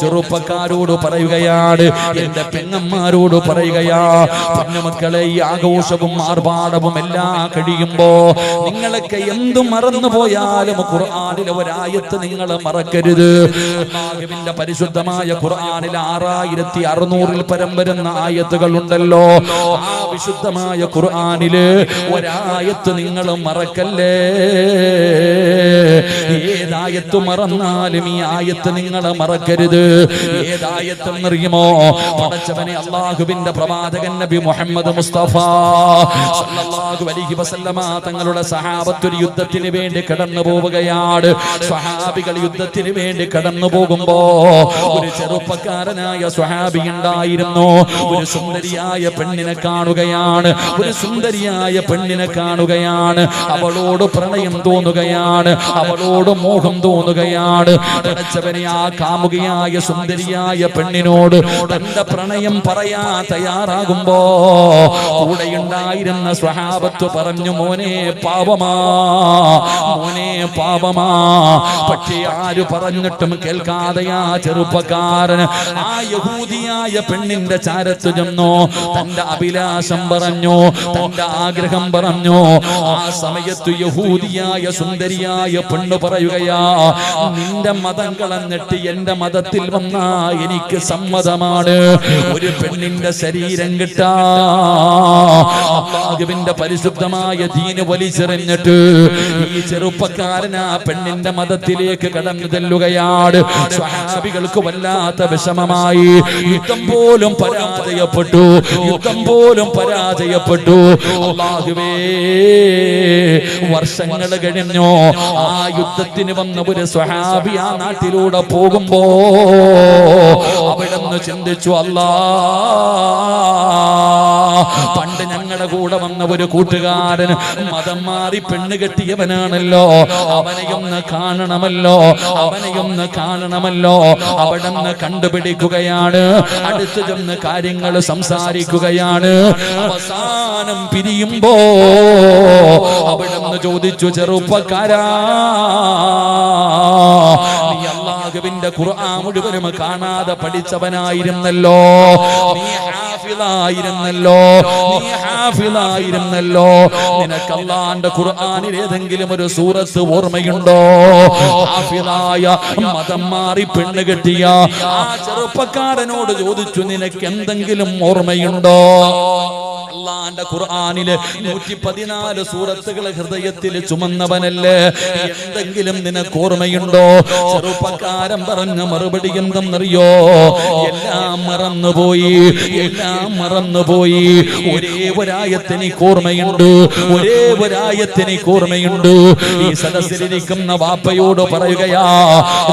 ചെറുപ്പക്കാരോട് പറയുകയാണ്, എന്റെ പെങ്ങന്മാരോട് പറയുകയാ, പൊന്നുമക്കളെ, ഈ ആഘോഷവും ആർഭാടവും എല്ലാം കഴിയുമ്പോ നിങ്ങളൊക്കെ എന്തും മറന്നു പോയാലും ഖുർആനിലെ ഒരായത്ത് നിങ്ങൾ മറക്കരുത്. അല്ലാഹുവിന്റെ പരിശുദ്ധമായ ഖുർആനിൽ 6600 പരം വരുന്ന ആയത്തുകൾ ഉണ്ടല്ലോ. ആ വിശുദ്ധമായ ഖുർആനില് ഒരായത്ത് നിങ്ങൾ മറക്കല്ലേ. ഏതായത്ത് മറന്നാലും ഈ ആയത്ത് നിങ്ങൾ മറക്കരുത്. ഏതായത്തെന്നറിയുമോ? പടച്ചവനെ, അല്ലാഹുവിന്റെ പ്രവാചകൻ നബി മുഹമ്മദ് മുസ്തഫ സല്ലല്ലാഹു അലൈഹി വസല്ലമ തങ്ങളുടെ സഹാബത്ത് ഒരു യുദ്ധത്തിന് വേണ്ടി കടന്നു പോവുകയാണ്. സ്വഹാബികൾ യുദ്ധത്തിന് വേണ്ടി കടന്നു പോകുമ്പോ ഒരു ചെറുപ്പക്കാരനായ സ്വഹാബി ഉണ്ടായിരുന്നു. ഒരു സുന്ദരിയായ പെണ്ണിനെ കാണുകയാണ്. അവളോട് പ്രണയം തോന്നുകയാണ്, അവളോട് മോഹം തോന്നുകയാണ്. പടച്ചവനെ, ആ കാമുകയായ സുന്ദരിയായ പെണ്ണിനോട് തന്റെ പ്രണയം പറയാൻ തയ്യാറാകുമ്പോ കൂടെയുണ്ടായിരുന്ന സ്വഹാബത്ത് പറഞ്ഞു, മോനെ പാപമാ. പക്ഷേ ആര് പറഞ്ഞിട്ടും കേൾക്കാതെയാ ചെറുപ്പക്കാരന് ആ യഹൂദിയായ പെണ്ണിന്റെ ചാരത്ത് ചെന്നു. തന്റെ അഭിലാഷം പറഞ്ഞു, തന്റെ ആഗ്രഹം പറഞ്ഞു. ആ സമയത്ത് യഹൂദിയായ സുന്ദരിയായ പെണ്ണ് പറയുകയാ, നിന്റെ മതം കളഞ്ഞിട്ട് എന്റെ മതത്തിൽ വന്നാ എനിക്ക് സമ്മതമാണ്. ഒരു പെണ്ണിന്റെ ശരീരം കിട്ടാ അല്ലാഹുവിന്റെ പരിശുദ്ധമായ ദീന് വലിച്ചെറിഞ്ഞിട്ട് ഈ ചെറുപ്പക്കാരൻ ആ പെണ്ണിന്റെ മതത്തിലേക്ക് കടന്നു ചെല്ലുകയാണ്. സ്വഹാബികൾക്ക് വല്ലാത്ത വിഷമമായി. യുദ്ധം പോലും പരാജയപ്പെട്ടു. അല്ലാഹുവേ, വർഷങ്ങൾ കഴിഞ്ഞു. ആ യുദ്ധത്തിന് വന്ന ഒരു സ്വഹാബി ആ നാട്ടിലൂടെ പോകുമ്പോ അവിടുന്ന് ചിന്തിച്ചു, അല്ലാ, പണ്ട് ഞങ്ങളുടെ കൂടെ വന്ന ഒരു കൂട്ടുകാരൻ മതം മാറി പെണ്ണ് കെട്ടിയവനാണല്ലോ, അവനെയൊന്ന് കാണണമല്ലോ. അവിടുന്ന് കണ്ടുപിടിക്കുകയാണ്. അടുത്ത് ചെന്ന് കാര്യങ്ങൾ സംസാരിക്കുകയാണ്. അവസാനം പിരിയുമ്പോ അവിടുന്ന് ചോദിച്ചു, ചെറുപ്പക്കാരാ, നീ അല്ലാഹുവിന്റെ ഖുർആൻ മുഴുവനും കാണാതെ പഠിച്ചവനായിരുന്നല്ലോ, നീ ഹാഫിളായിരുന്നല്ലോ. നിനക്ക് അല്ലാഹുവിന്റെ ഖുർആനിൽ ഏതെങ്കിലും ഒരു സൂറത്ത് ഓർമ്മയുണ്ടോ? ഹാഫിളായ മതം മാറി പെണ്ണ് കെട്ടിയ ആ ചെറുപ്പക്കാരനോട് ചോദിച്ചു, നിനക്ക് എന്തെങ്കിലും ഓർമ്മയുണ്ടോ? അല്ലാഹുവിന്റെ ഖുർആനിലെ 114 സൂറത്തുകൾ ഹൃദയത്തിൽ ചുമന്നവനല്ലേ, എന്തെങ്കിലും നിനക്ക് ഓർമ്മയുണ്ടോ? ചെറുപ്പക്കാരൻ പറഞ്ഞ മറുപടി എന്തെന്നറിയോ? എല്ലാം മറന്നുപോയി. ഒരേ ഒരായത്ത് എനിക്ക് ഓർമ്മയുണ്ട്. ഈ സദസ്സിലിരിക്കുന്ന വാപ്പയോട് പറയുകയാ,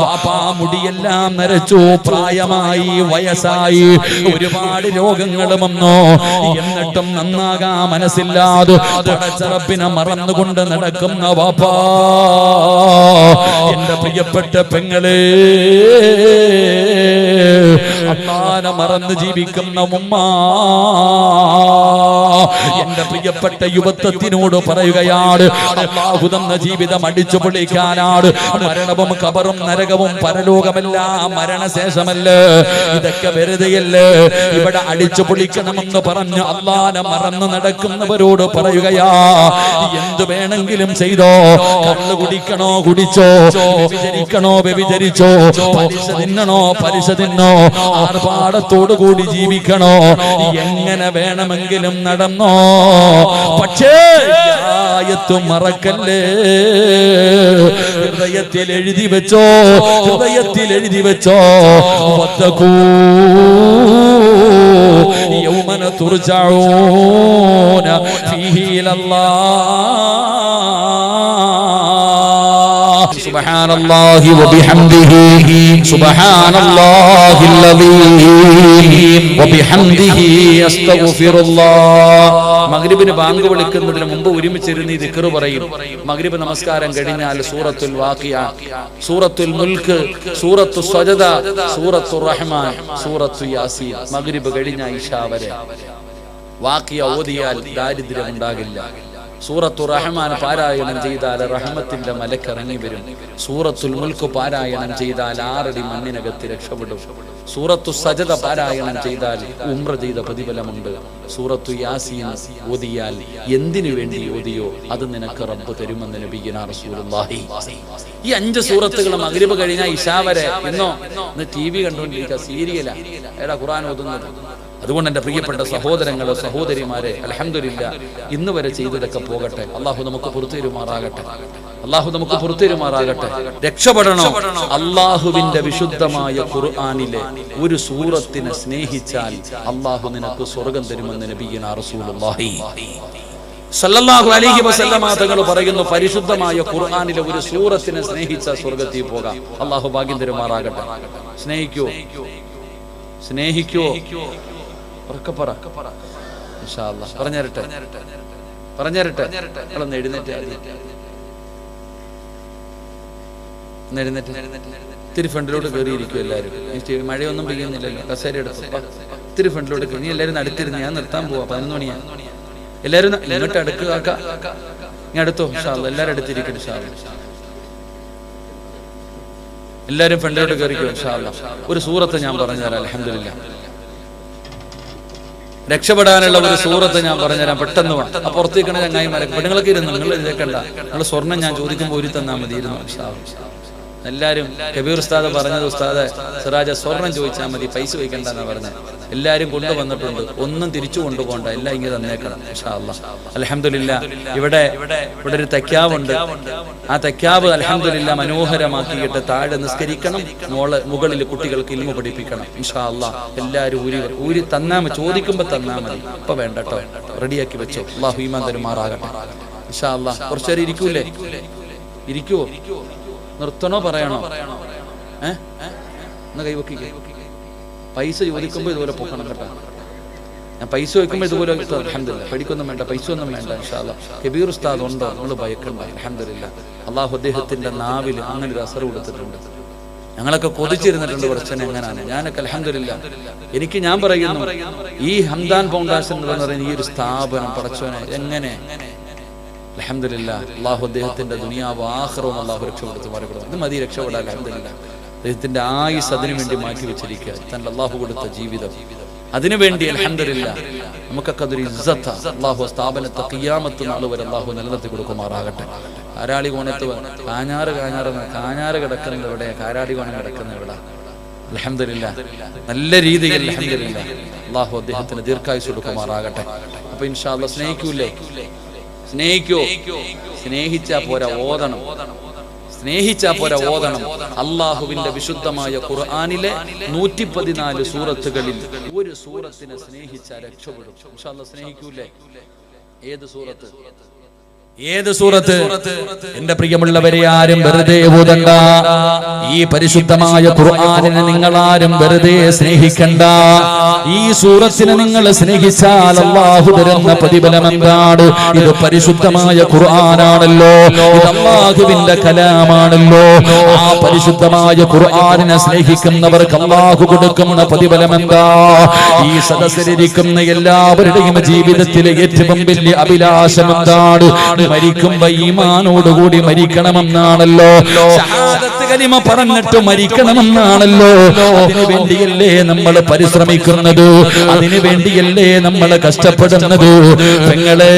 വാപ്പാ, മുടിയെല്ലാം നരച്ചു, പ്രായമായി, വയസ്സായി, ഒരുപാട് രോഗങ്ങൾ വന്നു. എന്നിട്ടും നന്നാകാ മനസ്സില്ലാതെ പടച്ച റബ്ബിനെ മറന്നുകൊണ്ട് നടക്കുന്ന വാപ്പാ, എന്റെ പ്രിയപ്പെട്ട പെങ്ങളെ, അല്ലാഹുവിനെ മറന്ന് ജീവിക്കുന്ന ഉമ്മ, എന്റെ പ്രിയപ്പെട്ട യുവത്വത്തിനോട് പറയുകയാണ്, അല്ലാഹു തന്ന ജീവിതം അടിച്ചു പൊളിക്കാനാണ്. മരണവും ഖബറും നരകവും പരലോകമെല്ലാം മരണശേഷമല്ലേ. ഇതൊക്കെ വെറുതെയല്ലേ. ഇവിടെ അടിച്ചു പൊളിക്കണമെന്ന് പറഞ്ഞ് അല്ലാഹുവിനെ മറന്നു നടക്കുന്നവരോട് പറയുകയാ, എന്ത് വേണമെങ്കിലും ചെയ്തോ. കള്ളു കുടിക്കണോ കുടിച്ചോ, വ്യഭിചരിച്ചോ, പലിശ തിന്നോ, ആർഭാടത്തോടു കൂടി ജീവിക്കണോ, എങ്ങനെ വേണമെങ്കിലും നടന്നോ. പക്ഷേ ആയത്ത് മറക്കല്ലേ. ഹൃദയത്തിൽ എഴുതി വെച്ചോ. വത്തഖൂ യൗമന തുർജഊന ഫീഹി ഇലല്ലാഹ്. സുബ്ഹാനല്ലാഹി വബിഹംദിഹി, സുബ്ഹാനല്ലാഹില്ലദീം വബിഹംദിഹി അസ്തഗ്ഫിറുല്ലാഹ്. മഗ്രിബിന് ബാങ്ക് വിളിക്കുന്നതിന് മുമ്പ് ഒരുമിച്ചിരുന്ന് ഈ ദിക്ർ പറയും. മഗ്രിബ് നമസ്കാരം കഴിഞ്ഞാൽ സൂറത്തുൽ വാഖിയ, സൂറത്തുൽ മുൽക്ക്, സൂറത്തു സജദ, സൂറത്തുർ റഹ്മാൻ, സൂറത്തു യാസീൻ. മഗ്രിബ് കഴിഞ്ഞ ഇശാ വരെ വാഖിയ ഓതിയാൽ ദാരിദ്ര്യം ഉണ്ടാകില്ല. സൂറത്തു റഹ്മാൻ പാരായണം ചെയ്താൽ റഹ്മത്തിന്റെ മലക്കിറങ്ങി വരും. സൂറത്തുൽ മുൽക്ക് പാരായണം ചെയ്താൽ 6 അടി മണ്ണിനകത്ത് രക്ഷപ്പെടും. സൂറത്തു സജദ പാരായണം ചെയ്താൽ ഉംറ ചെയ്ത പ്രതിഫലമുണ്ട്. സൂറത്തു യാസീൻ ഓതിയാൽ എന്തിനു വേണ്ടി ഓതിയോ അത് നിനക്ക് റബ്ബ് തരുമെന്ന് നബിയുനാ റസൂലുള്ളാഹി. ഈ 5 സൂറത്തുകൾ മഗ്രിബ് കഴിഞ്ഞാൽ ഇശാ വരെ ഇന്ന് TV കണ്ടുകൊണ്ടിരിക്കുക, സീരിയലാ എടാ ഖുർആൻ ഓതുന്നത്. അതുകൊണ്ട് എൻ്റെ പ്രിയപ്പെട്ട സഹോദരങ്ങളെ സഹോദരിമാരെ, അൽഹംദുലില്ലാഹ് ഇന്ന് വരെ ചെയ്തതൊക്കെ പോകട്ടെ. അള്ളാഹു നമുക്ക് പുറത്തുതരുമാറാകട്ടെ. അള്ളാഹു നമുക്ക് പുറത്തുതരുമാറാകട്ടെ. രക്ഷപ്പെടണോ? അള്ളാഹുവിന്റെ വിശുദ്ധമായ ഖുർആനിലെ ഒരു സൂറത്തിനെ സ്നേഹിച്ചാൽ അള്ളാഹു നിനക്ക് സ്വർഗം തരുമെന്ന് നബിയുനാ റസൂലുള്ളാഹി സല്ലല്ലാഹു അലൈഹി വസല്ലമ തങ്ങൾ പറയുന്നു, പരിശുദ്ധമായ ഖുർആനിലെ ഒരു സൂറത്തിനെ സ്നേഹിച്ച സ്വർഗത്തിൽ പോകാം. അള്ളാഹു ഭാഗ്യം തരുമാറാകട്ടെ. സ്നേഹിക്കോ? സ്നേഹിക്കോ? പറഞ്ഞരട്ടെ നിങ്ങളൊന്ന് എഴുന്നേറ്റ് ഇത്തിരി ഫ്രണ്ടിലോട്ട് കയറിയിരിക്കും എല്ലാവരും. മഴയൊന്നും പെയ്യുന്നില്ലല്ലോ, കസേര എടുത്തു ഇത്തിരി ഫ്രണ്ടിലോട്ട് കയറി. നീ എല്ലാവരും അടുത്തിരുന്ന്, ഞാൻ നിർത്താൻ പോവാ, 11 മണിയാണ്. എല്ലാവരും എന്നിട്ട് അടുക്കുക, ഞാൻ അടുത്തോ ഇൻഷാ അല്ലാഹ്. എല്ലാവരും അടുത്തിരിക്കും ഇൻഷാ അല്ലാഹ്. എല്ലാവരും ഫ്രണ്ടിലോട്ട് കയറിക്കോ ഇൻഷാ അല്ലാഹ്. ഒരു സൂറത്ത് ഞാൻ പറഞ്ഞുതരാം. അൽഹംദുലില്ലാഹ് രക്ഷപ്പെടാനുള്ള ഒരു സൂറത്ത് ഞാൻ പറഞ്ഞുതരാം. പെട്ടെന്ന് വാ. ആ പുറത്തേക്കണ ചങ്ങായിമാരെ പെണ്ണുങ്ങളൊക്കെ ഇരുന്നു, നിങ്ങൾ ഇതേക്കണ്ട. നിങ്ങൾ സ്വർണ്ണം ഞാൻ ചോദിക്കുമ്പോൾ ഒരു തന്നാൽ മതി. എല്ലാവരും കബീർ ഉസ്താദ് പറഞ്ഞത്, ഉസ്താദ് സിറാജ സ്വർണം ചോദിച്ചാൽ മതി, പൈസ ചോദിക്കണ്ടെന്നാ പറഞ്ഞത്. എല്ലാവരും കൊണ്ടുവന്നിട്ടുണ്ട്, ഒന്നും തിരിച്ചു കൊണ്ടുപോകണ്ട, എല്ലാം ഇങ്ങനെ തന്നേക്കണം ഇൻഷാ അല്ലാഹ്. അൽഹംദുലില്ലാഹ് ഇവിടെ ഒരു തക്യാവുണ്ട്. ആ തക്യാവ് അൽഹംദുലില്ലാഹ് മനോഹരമാക്കിയിട്ട് താഴെ നിസ്കരിക്കണം, മുകളിൽ കുട്ടികൾക്ക് ഇൽമു പഠിപ്പിക്കണം ഇൻഷാ അല്ലാഹ്. എല്ലാവരും ഊരി തന്നാ മതി, ചോദിക്കുമ്പോൾ തന്നാ മതി. ഇപ്പൊ വേണ്ട കേട്ടോ, റെഡിയാക്കി വെച്ചോ. അല്ലാഹു ഈമാൻ തരുമാറാകട്ടെ ഇൻഷാ അല്ലാഹ്. കുറച്ചേരം ഇരിക്കൂലേ? ഇരിക്കുവോ? നിർത്തണോ പറയണോ? എന്നാ കൈവക്കി. പൈസ ചോദിക്കുമ്പോൾ ഇതുപോലെ പൊക്കണം കേട്ടോ. ഞാൻ പൈസ വയ്ക്കുമ്പോൾ ഇതുപോലെ അൽഹംദുലില്ലാഹ്. പഠിക്കൊന്നും വേണ്ട, പൈസ ഒന്നും വേണ്ട ഇൻഷാ അല്ലാഹ്. കബീർ ഉസ്താദ് ഉണ്ടോ? നമ്മൾ ഭയക്കണ്ട. അൽഹംദുലില്ലാഹ് അള്ളാഹു അദ്ദേഹത്തിന്റെ നാവിൽ അങ്ങനെ ഒരു അസർ കൊടുത്തിട്ടുണ്ട്. ഞങ്ങളൊക്കെ കൊതിച്ചിരുന്നിട്ടുണ്ട് കുറച്ചനെ. എങ്ങനെയാണ് ഞാനൊക്കെ അൽഹംദുലില്ലാഹ്. എനിക്ക് ഞാൻ പറയുന്നു, ഈ ഹംദാൻ ഫൗണ്ടേഷൻ എന്ന് പറയുന്ന ഈ ഒരു സ്ഥാപനം പടച്ചോനെ എങ്ങനെ അൽഹംദുലില്ലാഹ് അള്ളാഹു അദ്ദേഹത്തിന്റെ ദുനിയാവും ആഖിറവും അള്ളാഹു രക്ഷപ്പെടുത്തി മാറിക്കൊടുക്കും. ഇത് മതി രക്ഷപ്പെടാൻ. അൽഹംദുലില്ലാഹ് അദ്ദേഹത്തിന്റെ ആയുസ് അതിനു വേണ്ടി മാറ്റി വെച്ചിരിക്കുക. തന്റെ അള്ളാഹു കൊടുത്ത ജീവിതം അതിനുവേണ്ടി അൽഹംദുലില്ലാഹ് നമുക്കൊക്കെ അതൊരു ഇസ്സത്താ. അള്ളാഹു സ്ഥാപനത്തെ ഖിയാമത്ത് നാൾ വരെ അള്ളാഹു നിലനിർത്തി കൊടുക്കുമാറാകട്ടെ. കാരാളി കോണത്ത് കാഞ്ഞാറ് കിടക്കുന്നത് എവിടെ? കാരാളി കോണം കിടക്കുന്നത് എവിടെ? അൽഹംദുലില്ലാഹ് നല്ല രീതിയിൽ അൽഹംദുലില്ലാഹ് അള്ളാഹു അദ്ദേഹത്തിന് ദീർഘായുസ് കൊടുക്കുമാറാകട്ടെ. അപ്പൊ ഇൻഷാ അല്ലാഹ് സ്നേഹിക്കൂലേ? സ്നേഹിക്കോ? സ്നേഹിച്ചാ പോരാ, ഓതണം. സ്നേഹിച്ചാ പോരാ, ഓതണം. അള്ളാഹുവിന്റെ വിശുദ്ധമായ ഖുർആനിലെ 114 സൂറത്തുകളിൽ ഒരു സൂറത്തിനെ സ്നേഹിച്ചാൽ രക്ഷപ്പെടും ഇൻഷാ അല്ലാഹ്. സ്നേഹിക്കൂലേ? ഏത് സൂറത്ത്? ഏത് സൂറത്ത്? എന്റെ പ്രിയമുള്ളവരെ, ആരും വെറുതെ ഓതണ്ട. ഈ പരിശുദ്ധമായ ഖുർആനിനെ നിങ്ങൾ ആരും വെറുതെ സ്നേഹിക്കണ്ട. ഈ സൂറത്തിനെ നിങ്ങൾ സ്നേഹിച്ചാൽ അല്ലാഹു തരുന്ന പ്രതിഫലം എന്താണ്? ഇത് പരിശുദ്ധമായ ഖുർആനാണല്ലോ, ഇത് അല്ലാഹുവിന്റെ കലാമാണല്ലോ. ആ പരിശുദ്ധമായ ഖുർആനിനെ സ്നേഹിക്കുന്നവർക്ക് അല്ലാഹു കൊടുക്കുന്ന പ്രതിഫലം എന്താ? ഈ സദസ്സിലിരിക്കുന്ന എല്ലാവരുടെയും ജീവിതത്തിലെ ഏറ്റവും വലിയ അഭിലാഷം എന്താണ്? മരിക്കുമ്പോ ഈമാനോടുകൂടി മരിക്കണമെന്നാണല്ലോ. ശഹാദത്ത് കലിമ പറഞ്ഞിട്ട് മരിക്കണമെന്നാണല്ലോ. അതിനു വേണ്ടിയല്ലേ നമ്മൾ പരിശ്രമിക്കുന്നത്, അതിനു വേണ്ടിയല്ലേ നമ്മൾ കഷ്ടപ്പെടുന്നത്. പെങ്ങളെ,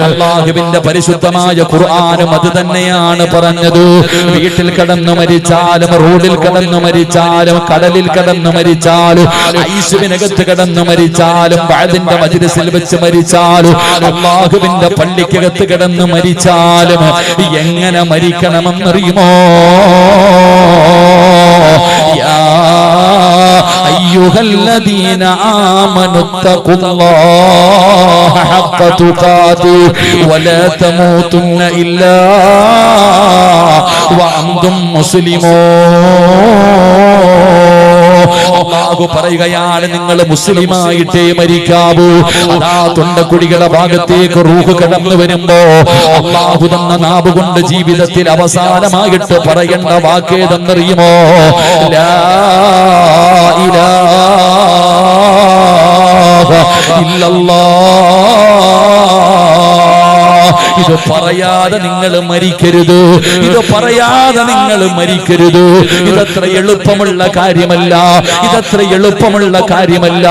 അല്ലാഹുവിന്റെ പരിശുദ്ധമായ ഖുർആനും അത് തന്നെയാണ് പറഞ്ഞത്. വീട്ടിൽ കിടന്നു മരിച്ചാലും, റോഡിൽ കിടന്നു മരിച്ചാലും, കടലിൽ കിടന്നു മരിച്ചാലും, ഐസുവിനകത്ത് കിടന്നു മരിച്ചാലും, വഅദിന്റെ മജ്ലിസിൽ വെച്ച് മരിച്ചാലും, അല്ലാഹുവിന്റെ പള്ളിക്കകത്ത് കിടന്നു മരിച്ചാലും എങ്ങനെ മരിക്കണമെന്നറിയുമോ? യാ അയ്യുഹല്ലദീന ആമനുത്തഖുല്ലാഹ ഹഖ്ക തുഖാതിഹി വലാ തമൂതുന്ന ഇല്ലാ വഅൻതും മുസ്ലിമൂൻ. അല്ലാഹു പറയുകയാണ്, നിങ്ങൾ മുസ്ലിമായിട്ടേ മരിക്കാവൂ. അതാ തൊണ്ടക്കുടികളുടെ ഭാഗത്തേക്ക് റൂഹ് കടന്നു വരുമ്പോ അല്ലാഹു തന്ന നാവ് കൊണ്ട് ജീവിതത്തിൽ അവസാനമായിട്ട് പറയേണ്ട വാക്കേതെന്നറിയുമോ? ലാ ഇലാഹ ഇല്ലല്ലാഹ് ഇത് പറയാതെ നിങ്ങൾ മരിക്കരുത്, ഇത് പറയാതെ നിങ്ങൾ മരിക്കരുത്. ഇതത്ര എളുപ്പമുള്ള കാര്യമല്ല, ഇതത്ര എളുപ്പമുള്ള കാര്യമല്ല.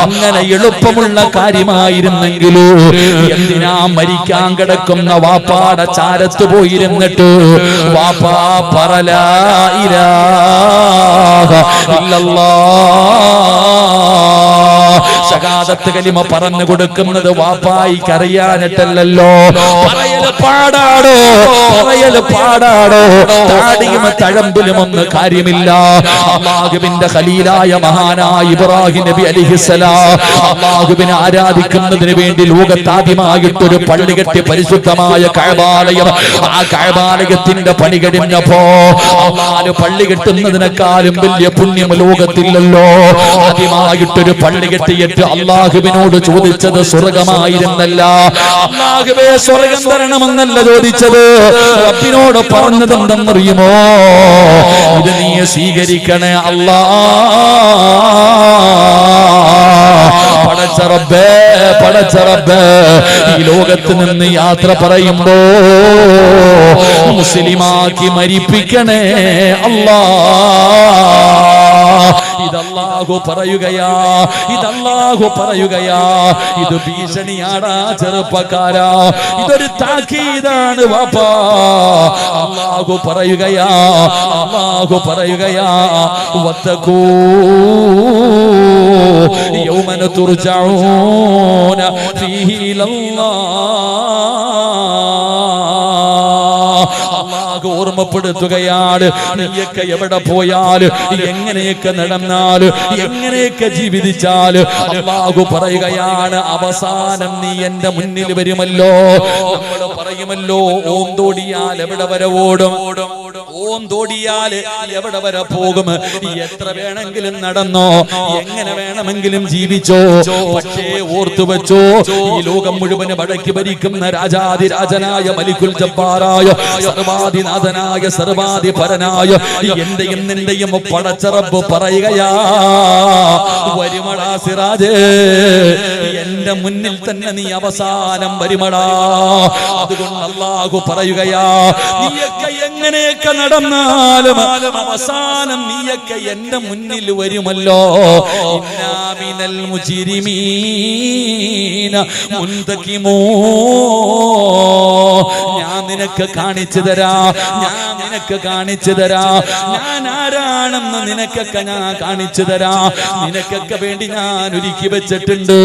അങ്ങനെ എളുപ്പമുള്ള കാര്യമായിരുന്നെങ്കിൽ എന്തിനാ മരിക്കാൻ കിടക്കുന്ന വാപ്പാടെ ചാരത്ത് പോയിരുന്നിട്ട് വാപ്പാ പറലാ ഇലാഹ ഇല്ലല്ലാഹ് ശഹാദത്ത് കലിമ പറഞ്ഞു കൊടുക്കുന്നത് വാപ്പായിക്ക് അറിയാനിട്ടല്ലോ. പറയല് പാടാടോ, പറയല് പാടാടോ, താടിയും തഴമ്പിലും ഒന്നും കാര്യമില്ല. അല്ലാഹുവിന്റെ ഖലീലായ മഹാനായ ഇബ്രാഹിം നബി അലൈഹിസ്സലാം അല്ലാഹുവിനെ ആരാധിക്കുന്നതിന് വേണ്ടി ലോകത്താദ്യമായിട്ടൊരു പള്ളി കെട്ടി പരിശുദ്ധമായ കഅബാലയം. ആ കഅബാലയത്തിന്റെ പണി കഴിഞ്ഞപ്പോ അല്ലാഹു പള്ളി കെട്ടുന്നതിനേക്കാളും വലിയ പുണ്യം ലോകത്തില്ലല്ലോ. ആദ്യമായിട്ടൊരു പള്ളി കെട്ടിയിട്ട് അല്ലാഹുവിനോട് ചോദിച്ചത് സ്വർഗമായിരുന്നല്ല, അല്ലാഹുവേ സ്വർഗം തരണമെന്നല്ല ചോദിച്ചത്. റബ്ബിനോട് പറഞ്ഞത് എന്തെന്നറിയുമോ? ഇത് നീ സ്വീകരിക്കണേ അല്ലാ. പടച്ച റബ്ബേ, പടച്ച റബ്ബേ, ഈ ലോകത്ത് നിന്ന് യാത്ര പറയുമ്പോ മുസ്ലിമാക്കി മരിപ്പിക്കണേ അല്ലാ. ഇതല്ലാഹു പറയുകയാ, ഇതല്ലാഹു പറയുകയാ. ഇത് ഭീഷണിയാടാ ചെറുപ്പക്കാരാ, ഇതൊരു താക്കീതാണ് വാപ്പാ. അല്ലാഹു പറയുകയാ, അല്ലാഹു പറയുകയാ, വത്തഖൂ യൗമൻ തുർജഊന ഫീഹി അല്ലാഹു ഓർമ്മപ്പെടുത്തുകയാണ്. നീയൊക്കെ എവിടെ പോയാൽ, എങ്ങനെയൊക്കെ നടന്നാൽ, എങ്ങനെയൊക്കെ ജീവിച്ചാൽ അല്ലാഹു പറയുകയാണ് അവസാനം നീ എന്റെ മുന്നിൽ വരുമല്ലോ. നമ്മൾ പറയുമല്ലോ ഓന്തോടിയാൽ എവിടെ വരെ ഓടും, ഓന്തോടിയാൽ എവിടെ വരെ പോകും, എത്ര വേണമെങ്കിലും നടന്നോ, എങ്ങനെ വേണമെങ്കിലും ജീവിച്ചോ. പക്ഷേ ഓർത്തു വെച്ചോ, ഈ ലോകം മുഴുവൻ വടക്കി ഭരിക്കുന്ന രാജാതിരാജനായ മലിക്കുൽ ജബ്ബാറായ സർവാധിനാഥനായ സർവാധിപരനായ എന്റെയും നിന്റെയും പടച്ച റബ്ബ് പറയുകയാ, വരുമടാ സിറാജേ, എന്റെ മുന്നിൽ തന്നെ നീ അവസാനം വരുമടാ. അതുകൊണ്ട് അല്ലാഹു പറയുകയാ, നീയൊക്കെ എങ്ങനെയൊക്കെ നടന്നാലും അവസാനം നീയൊക്കെ എന്റെ മുന്നിൽ വരുമല്ലോ. ഇന്നാ മിനൽ മുജ്രിമീന മുൻതഖിമൂൻ. ഞാൻ നിനക്ക് കാണിച്ചു തരാ, ഞാൻ നിനക്ക് കാണിച്ചു തരാ, ഞാൻ ആരാണെന്ന് നിനക്കൊക്കെ ഞാൻ കാണിച്ചു തരാ. നിനക്കൊക്കെ വേണ്ടി ഞാൻ ഒരുക്കി വെച്ചിട്ടുണ്ട്.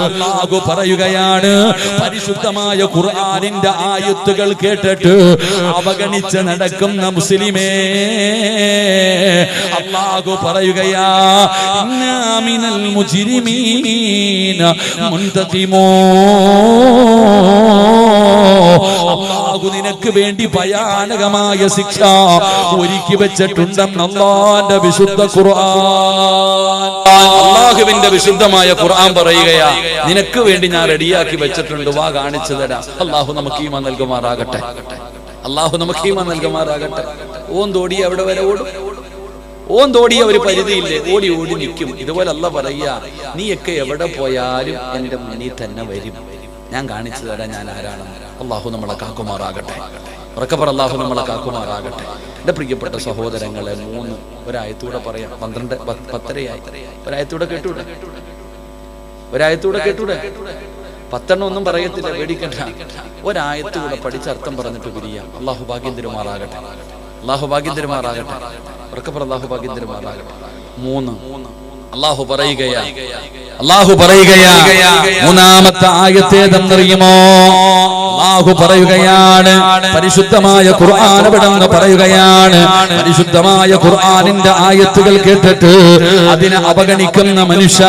അല്ലാഹു പറയുകയാണ്, പരിശുദ്ധമായ ഖുർആനിന്റെ ആയത്തുകൾ കേട്ടിട്ട് അവഗണിച്ച് നടക്കുന്ന മുസ്ലിമേ, അല്ലാഹു പറയുകയാ, ഇന്നാ മിനൽ മുജ്രിമീന മുൻതഖിമൂൻ. അല്ലാഹു നിനക്ക് വേണ്ടി ഭയാനകമായ ശിക്ഷ ഒരുക്കി വെച്ചിട്ടുണ്ടെന്ന് അല്ലാഹുവിന്റെ വിശുദ്ധ ഖുർആൻ. അല്ലാഹുവിന്റെ വിശുദ്ധമായ ഖുർആൻ പറയുകയാ, നിനക്ക് വേണ്ടി ഞാൻ റെഡിയാക്കി വെച്ചിട്ടുണ്ട്, വാ കാണിച്ചു തരാം. അല്ലാഹു നമുക്ക് ഈമാൻ നൽകുമാറാകട്ടെ, അല്ലാഹു നമുക്ക് ഈമാൻ നൽകുമാറാകട്ടെ. ഓന്തോടി എവിടെ വരെ ഓടും? ഓന്തോടിയ ഒരു പരിധിയില്ലേ, ഓടി ഓടി നിൽക്കും. ഇതുപോലെ അല്ലാഹു പറയാ, നീയൊക്കെ എവിടെ പോയാലും എന്റെ മുന്നിൽ തന്നെ വരും, ഞാൻ കാണിച്ചു തരാം ഞാൻ ആരാണെന്ന്. അല്ലാഹു നമ്മളെ കാക്കുമാറാകട്ടെ, ഉറക്കപ്പറ അല്ലാഹു നമ്മളെ കാക്കുമാറാകട്ടെ. എന്റെ പ്രിയപ്പെട്ട സഹോദരങ്ങളെ, ഒരായത്തൂടെ പറയാം. 10:10 ഒരായത്തൂടെ കേട്ടൂടെ, ഒരായത്തൂടെ കേട്ടൂടെ. 10 ഒന്നും പറയത്തില്ല, പേടിക്കണ്ട. ഒരായത്തൂടെ പഠിച്ചർത്ഥം പറഞ്ഞിട്ട് പിരിയാം. അല്ലാഹു ഭാഗ്യം തരുമാറാകട്ടെ, അല്ലാഹു ഭാഗ്യം തരുമാറാകട്ടെ, ഉറക്കപ്പറ അല്ലാഹു ഭാഗ്യം തരുമാറാകട്ടെ. 3 അല്ലാഹു പറയുകയാ, അല്ലാഹു പറയുകയാ, മൂന്നാമത്തെ ആയത്തേതെന്നറിയുമോ? അല്ലാഹു പറയുകയാണ്, പരിശുദ്ധമായ ഖുർആൻ വിടന്ന് പറയുകയാണ്, പരിശുദ്ധമായ ഖുർആനിന്റെ ആയത്തുകൾ കേട്ടിട്ട് അതിനെ അവഗണിക്കുന്ന മനുഷ്യ,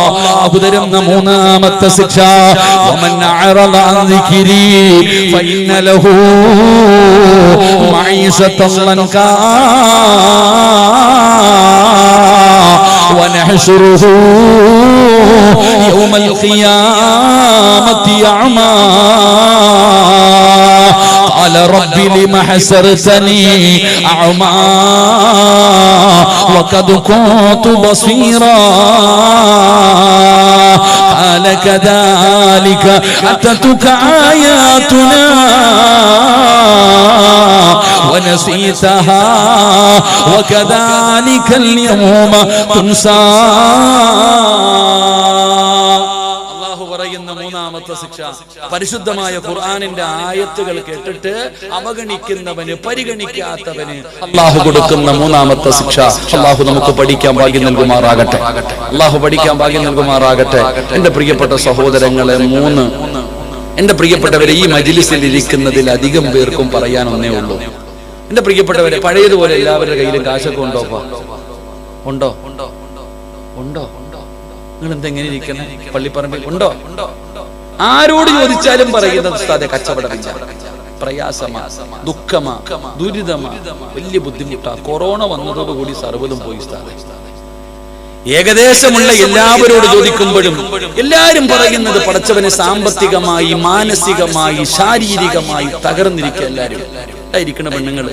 അല്ലാഹു തരുന്ന മൂന്നാമത്തെ ശിക്ഷ, വമൻ അഅറദ അൻ ദിക്രി ഫഇന്ന ലഹു മഈശതൻ ലൻകാ ونحشره يوم القيامة أعمى ഖാല റബ്ബി ലിമ ഹസർതനി അഅമാ വഖദ് കുന്തു ബസീറാ ഖാല കദാലിക അതതുക ആയാതുനാ വനസീതഹാ വകദാലിക അൽയൗമ തുൻസാ. പറയുന്ന മൂന്നാമത്തെ ശിക്ഷ, പരിശുദ്ധമായ ഖുർആനിന്റെ ആയത്തുകൾ കേട്ടിട്ട് അവഗണിക്കുന്നവന്, പരിഗണിക്കാത്തവന് അല്ലാഹു കൊടുക്കുന്ന മൂന്നാമത്തെ ശിക്ഷ. അല്ലാഹു നമുക്ക് പഠിക്കാൻ ഭാഗ്യം നൽകുമാറാകട്ടെ. അല്ലാഹു പഠിക്കാൻ ഭാഗ്യം നൽകുമാറാകട്ടെ. എന്റെ പ്രിയപ്പെട്ട സഹോദരങ്ങളെ, എന്റെ പ്രിയപ്പെട്ടവരെ, ഈ മജ്ലിസിൽ ഇരിക്കുന്നതിൽ അധികം പേർക്കും പറയാൻ ഒന്നേ ഉള്ളൂ. എന്റെ പ്രിയപ്പെട്ടവരെ, പഴയതുപോലെ എല്ലാവരുടെ കയ്യിലും കാശൊക്കെ ഉണ്ടോ? ഉണ്ടോ? നിങ്ങൾ എന്തെങ്ങനെ ഇരിക്കണം? പള്ളിപ്പറമ്പിൽ ഉണ്ടോ? ആരോട് ചോദിച്ചാലും പറയുന്നത് ഉസ്താദേ കച്ചവടമില്ല, പ്രയാസമാ, ദുഃഖമാ, ദുരിതമാ, വലിയ ബുദ്ധിമുട്ടാ, കൊറോണ വന്നതോടുകൂടി സർവ്വതും പോയി ഉസ്താദേ. ഏകദേശമുള്ള എല്ലാവരോട് ചോദിക്കുമ്പോഴും എല്ലാരും പറയുന്നത് പടച്ചവനെ സാമ്പത്തികമായി, മാനസികമായി, ശാരീരികമായി തകർന്നിരിക്കുക. എല്ലാരും ഇരിക്കണ പെണ്ണുങ്ങൾ,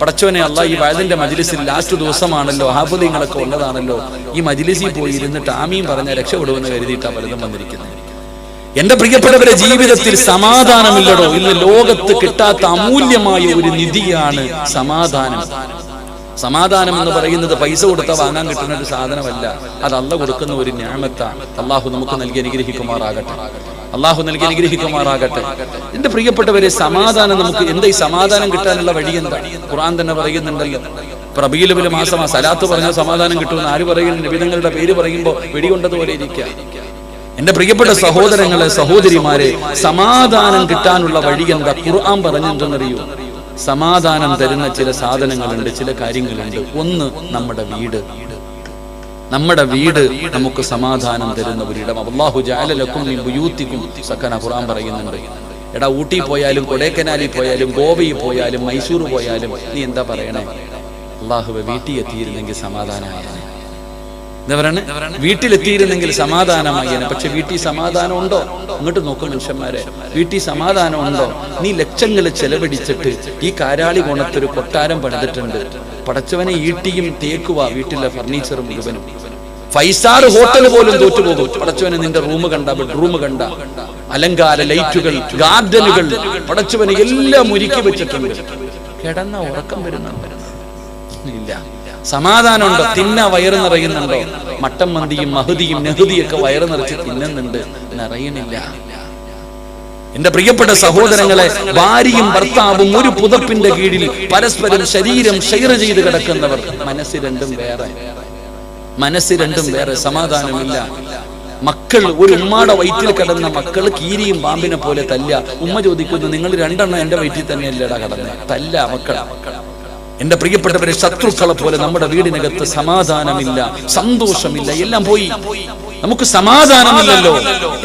പടച്ചവനെ അല്ലാ, ഈ വയലിന്റെ മജ്ലിസിൽ ലാസ്റ്റ് ദിവസമാണല്ലോ, ഹാഫിളീങ്ങളൊക്കെ ഉള്ളതാണല്ലോ, ഈ മജ്ലിസിൽ പോയി ഇരുന്നിട്ട് ആമീൻ പറഞ്ഞ രക്ഷപ്പെടുമെന്ന് കരുതിയിട്ടാ പലതും വന്നിരിക്കുന്നത്. എന്റെ പ്രിയപ്പെട്ടവരെ, ജീവിതത്തിൽ സമാധാനമില്ലടോ. ഇന്ന് ലോകത്ത് കിട്ടാത്ത അമൂല്യമായ ഒരു നിധിയാണ് സമാധാനം. സമാധാനം എന്ന് പറയുന്നത് പൈസ കൊടുത്താൽ വാങ്ങാൻ കിട്ടുന്ന ഒരു സാധനമല്ല, അത് അല്ലാഹു കൊടുക്കുന്ന ഒരു നിഅമത്താണ്. അല്ലാഹു നമുക്ക് നൽകി അനുഗ്രഹിക്കുമാറാകട്ടെ. അല്ലാഹു നൽകി അനുഗ്രഹിക്കുമാറാകട്ടെ. എന്റെ പ്രിയപ്പെട്ടവരെ, സമാധാനം നമുക്ക് എന്താ? ഈ സമാധാനം കിട്ടാനുള്ള വഴി എന്താ? ഖുർആൻ തന്നെ പറയുന്നുണ്ടല്ലോ, റബീഉൽ മാസമാ, സലാത്ത് പറഞ്ഞാൽ സമാധാനം കിട്ടുമെന്ന് ആര് പറയുന്നു? നബി തങ്ങളുടെ പേര് പറയുമ്പോൾ വെടികൊണ്ടതുപോലെ ഇരിക്കുക. എന്റെ പ്രിയപ്പെട്ട സഹോദരങ്ങളെ, സഹോദരിമാരെ, സമാധാനം കിട്ടാനുള്ള വഴി എന്താ? ഖുർആൻ പറഞ്ഞെന്തെന്നറിയോ? സമാധാനം തരുന്ന ചില സാധനങ്ങളുണ്ട്, ചില കാര്യങ്ങളുണ്ട്. ഒന്ന്, നമ്മുടെ വീട്. നമ്മുടെ വീട് നമുക്ക് സമാധാനം തരുന്ന ഒരിടം. അല്ലാഹു ജഅല ലക്കും മിൻ ബുയൂതികും സകന. ഖുർആൻ പറയുന്നുണ്ട്. എടാ, ഊട്ടി പോയാലും, കൊടൈക്കനാലിൽ പോയാലും, ഗോവയിൽ പോയാലും, മൈസൂർ പോയാലും നീ എന്താ പറയണേ? അല്ലാഹുവേ, വീട്ടിൽ എത്തിയിരുന്നെങ്കിൽ സമാധാനമായിരുന്നു. എന്താ പറയണേ? വീട്ടിലെത്തിയിരുന്നെങ്കിൽ സമാധാനമായേനെ. പക്ഷെ വീട്ടിൽ സമാധാനം ഉണ്ടോ? ഇങ്ങോട്ട് നോക്കും മനുഷ്യന്മാരെ, വീട്ടിൽ സമാധാനം ഉണ്ടോ? നീ ലക്ഷങ്ങൾ ചെലവഴിച്ചിട്ട് ഈ കാരാളി കോണത്തൊരു കൊട്ടാരം പണിതിട്ടുണ്ട്. പടച്ചവനെ, ഈട്ടിയും തേക്കുവാ വീട്ടിലെ ഫർണിച്ചർ മുഴുവനും. 5 സ്റ്റാർ ഹോട്ടൽ പോലും തോറ്റുപോകും. പടച്ചവനെ, നിന്റെ റൂം കണ്ട, ബെഡ്റൂം കണ്ട, അലങ്കാര ലൈറ്റുകൾ, ഗാർഡനുകൾ, പടച്ചവനെ എല്ലാം ഒരുക്കി വെച്ചിട്ടുണ്ട്. കിടന്ന ഉറക്കം വരുന്നുണ്ട്? ഇല്ല. സമാധാനം ഉണ്ടോ? തിന്ന വയറ് നിറയുന്നുണ്ടോ? മട്ടൻ മന്തിയും മഹദിയും നെഹദിയൊക്കെ വയറ് നിറച്ച് തിന്നുന്നുണ്ട്, നിറയണില്ല. എന്റെ പ്രിയപ്പെട്ട സഹോദരങ്ങളെ, ഭാര്യയും ഭർത്താവും ഒരു പുതപ്പിന്റെ കീഴിൽ പരസ്പരം ശരീരം ഷെയർ ചെയ്ത് കിടക്കുന്നവർ, മനസ്സ് രണ്ടും വേറെ, സമാധാനമില്ല. മക്കൾ, ഒരു ഉമ്മയുടെ വയറ്റിൽ കിടന്ന മക്കൾ കീരിയും പാമ്പിനെ പോലെ തല്ല. ഉമ്മ ചോദിക്കുന്നു, നിങ്ങൾ 2 എണ്ണം എന്റെ വയറ്റിൽ തന്നെയല്ലേടാ കിടന്നേ? തല്ല മക്കൾ. എന്റെ പ്രിയപ്പെട്ടവരെ, ശത്രുക്കളെ പോലെ നമ്മുടെ വീടിനകത്ത് സമാധാനമില്ല, സന്തോഷമില്ല, എല്ലാം പോയി. നമുക്ക് സമാധാനമില്ലല്ലോ.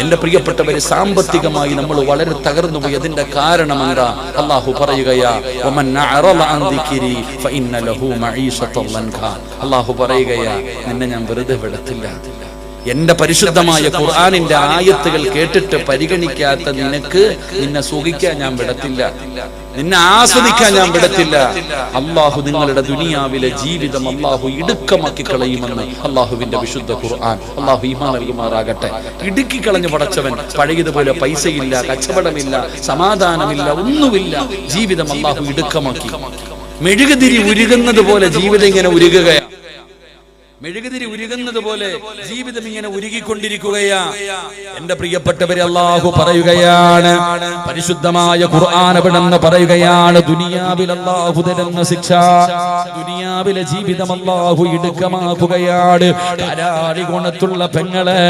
എന്റെ പ്രിയപ്പെട്ടവരെ, സാമ്പത്തികമായി നമ്മൾ വളരെ തകർന്നു പോയി. അതിന്റെ കാരണം എന്താ? അല്ലാഹു പറയുകയാ, വമൻ അഅറള അൻ ദിക്രി ഫഇന്ന ലഹു മഈശതൻ ലൻകാ. അല്ലാഹു പറയുകയാ, നിന്നെ ഞാൻ വെറുതെ വിടത്തില്ല. എന്റെ പരിശുദ്ധമായ ഖുർആനിന്റെ ആയത്തുകൾ കേട്ടിട്ട് പരിഗണിക്കാത്ത നിനക്ക് നിന്നെ സുഖിക്കാൻ ഞാൻ വിടത്തില്ല, നിന്നെ ആസ്വദിക്കാൻ ഞാൻ വിടത്തില്ല. അല്ലാഹു നിങ്ങളുടെ ദുനിയാവിലെ ജീവിതം അല്ലാഹു ഇടുക്കമാക്കി കളയുമെന്ന് അല്ലാഹുവിന്റെ വിശുദ്ധ ഖുർആൻ. അല്ലാഹു ഈമാൻ നൽകുമാറാകട്ടെ. ഇടുക്കി കളഞ്ഞു പടച്ചവൻ. പഴയതുപോലെ പൈസയില്ല, കച്ചവടമില്ല, സമാധാനമില്ല, ഒന്നുമില്ല. ജീവിതം അല്ലാഹു ഇടുക്കമാക്കി. മെഴുകുതിരി ഉരുകുന്നത് പോലെ ജീവിതം ഇങ്ങനെ ഉരുകുകയാണ്. മെഴുകുതിരി ഉരുകുന്നത് പോലെ ജീവിതം ഇങ്ങനെ ഉരുകിക്കൊണ്ടിരിക്കുകയാ. എന്റെ പ്രിയപ്പെട്ടവരെ, അല്ലാഹു പറയുകയാണ്, പരിശുദ്ധമായ ഖുർആൻ അവിടെന്ന് പറയുകയാണ്, ദുനിയാവിൽ അല്ലാഹു തരുന്ന ശിക്ഷ, ദുനിയാവിലെ ജീവിതം അല്ലാഹു ഇടുക്കമാക്കുകയാണ്. കരാളി ഗുണത്തുള്ള പെങ്ങളെ,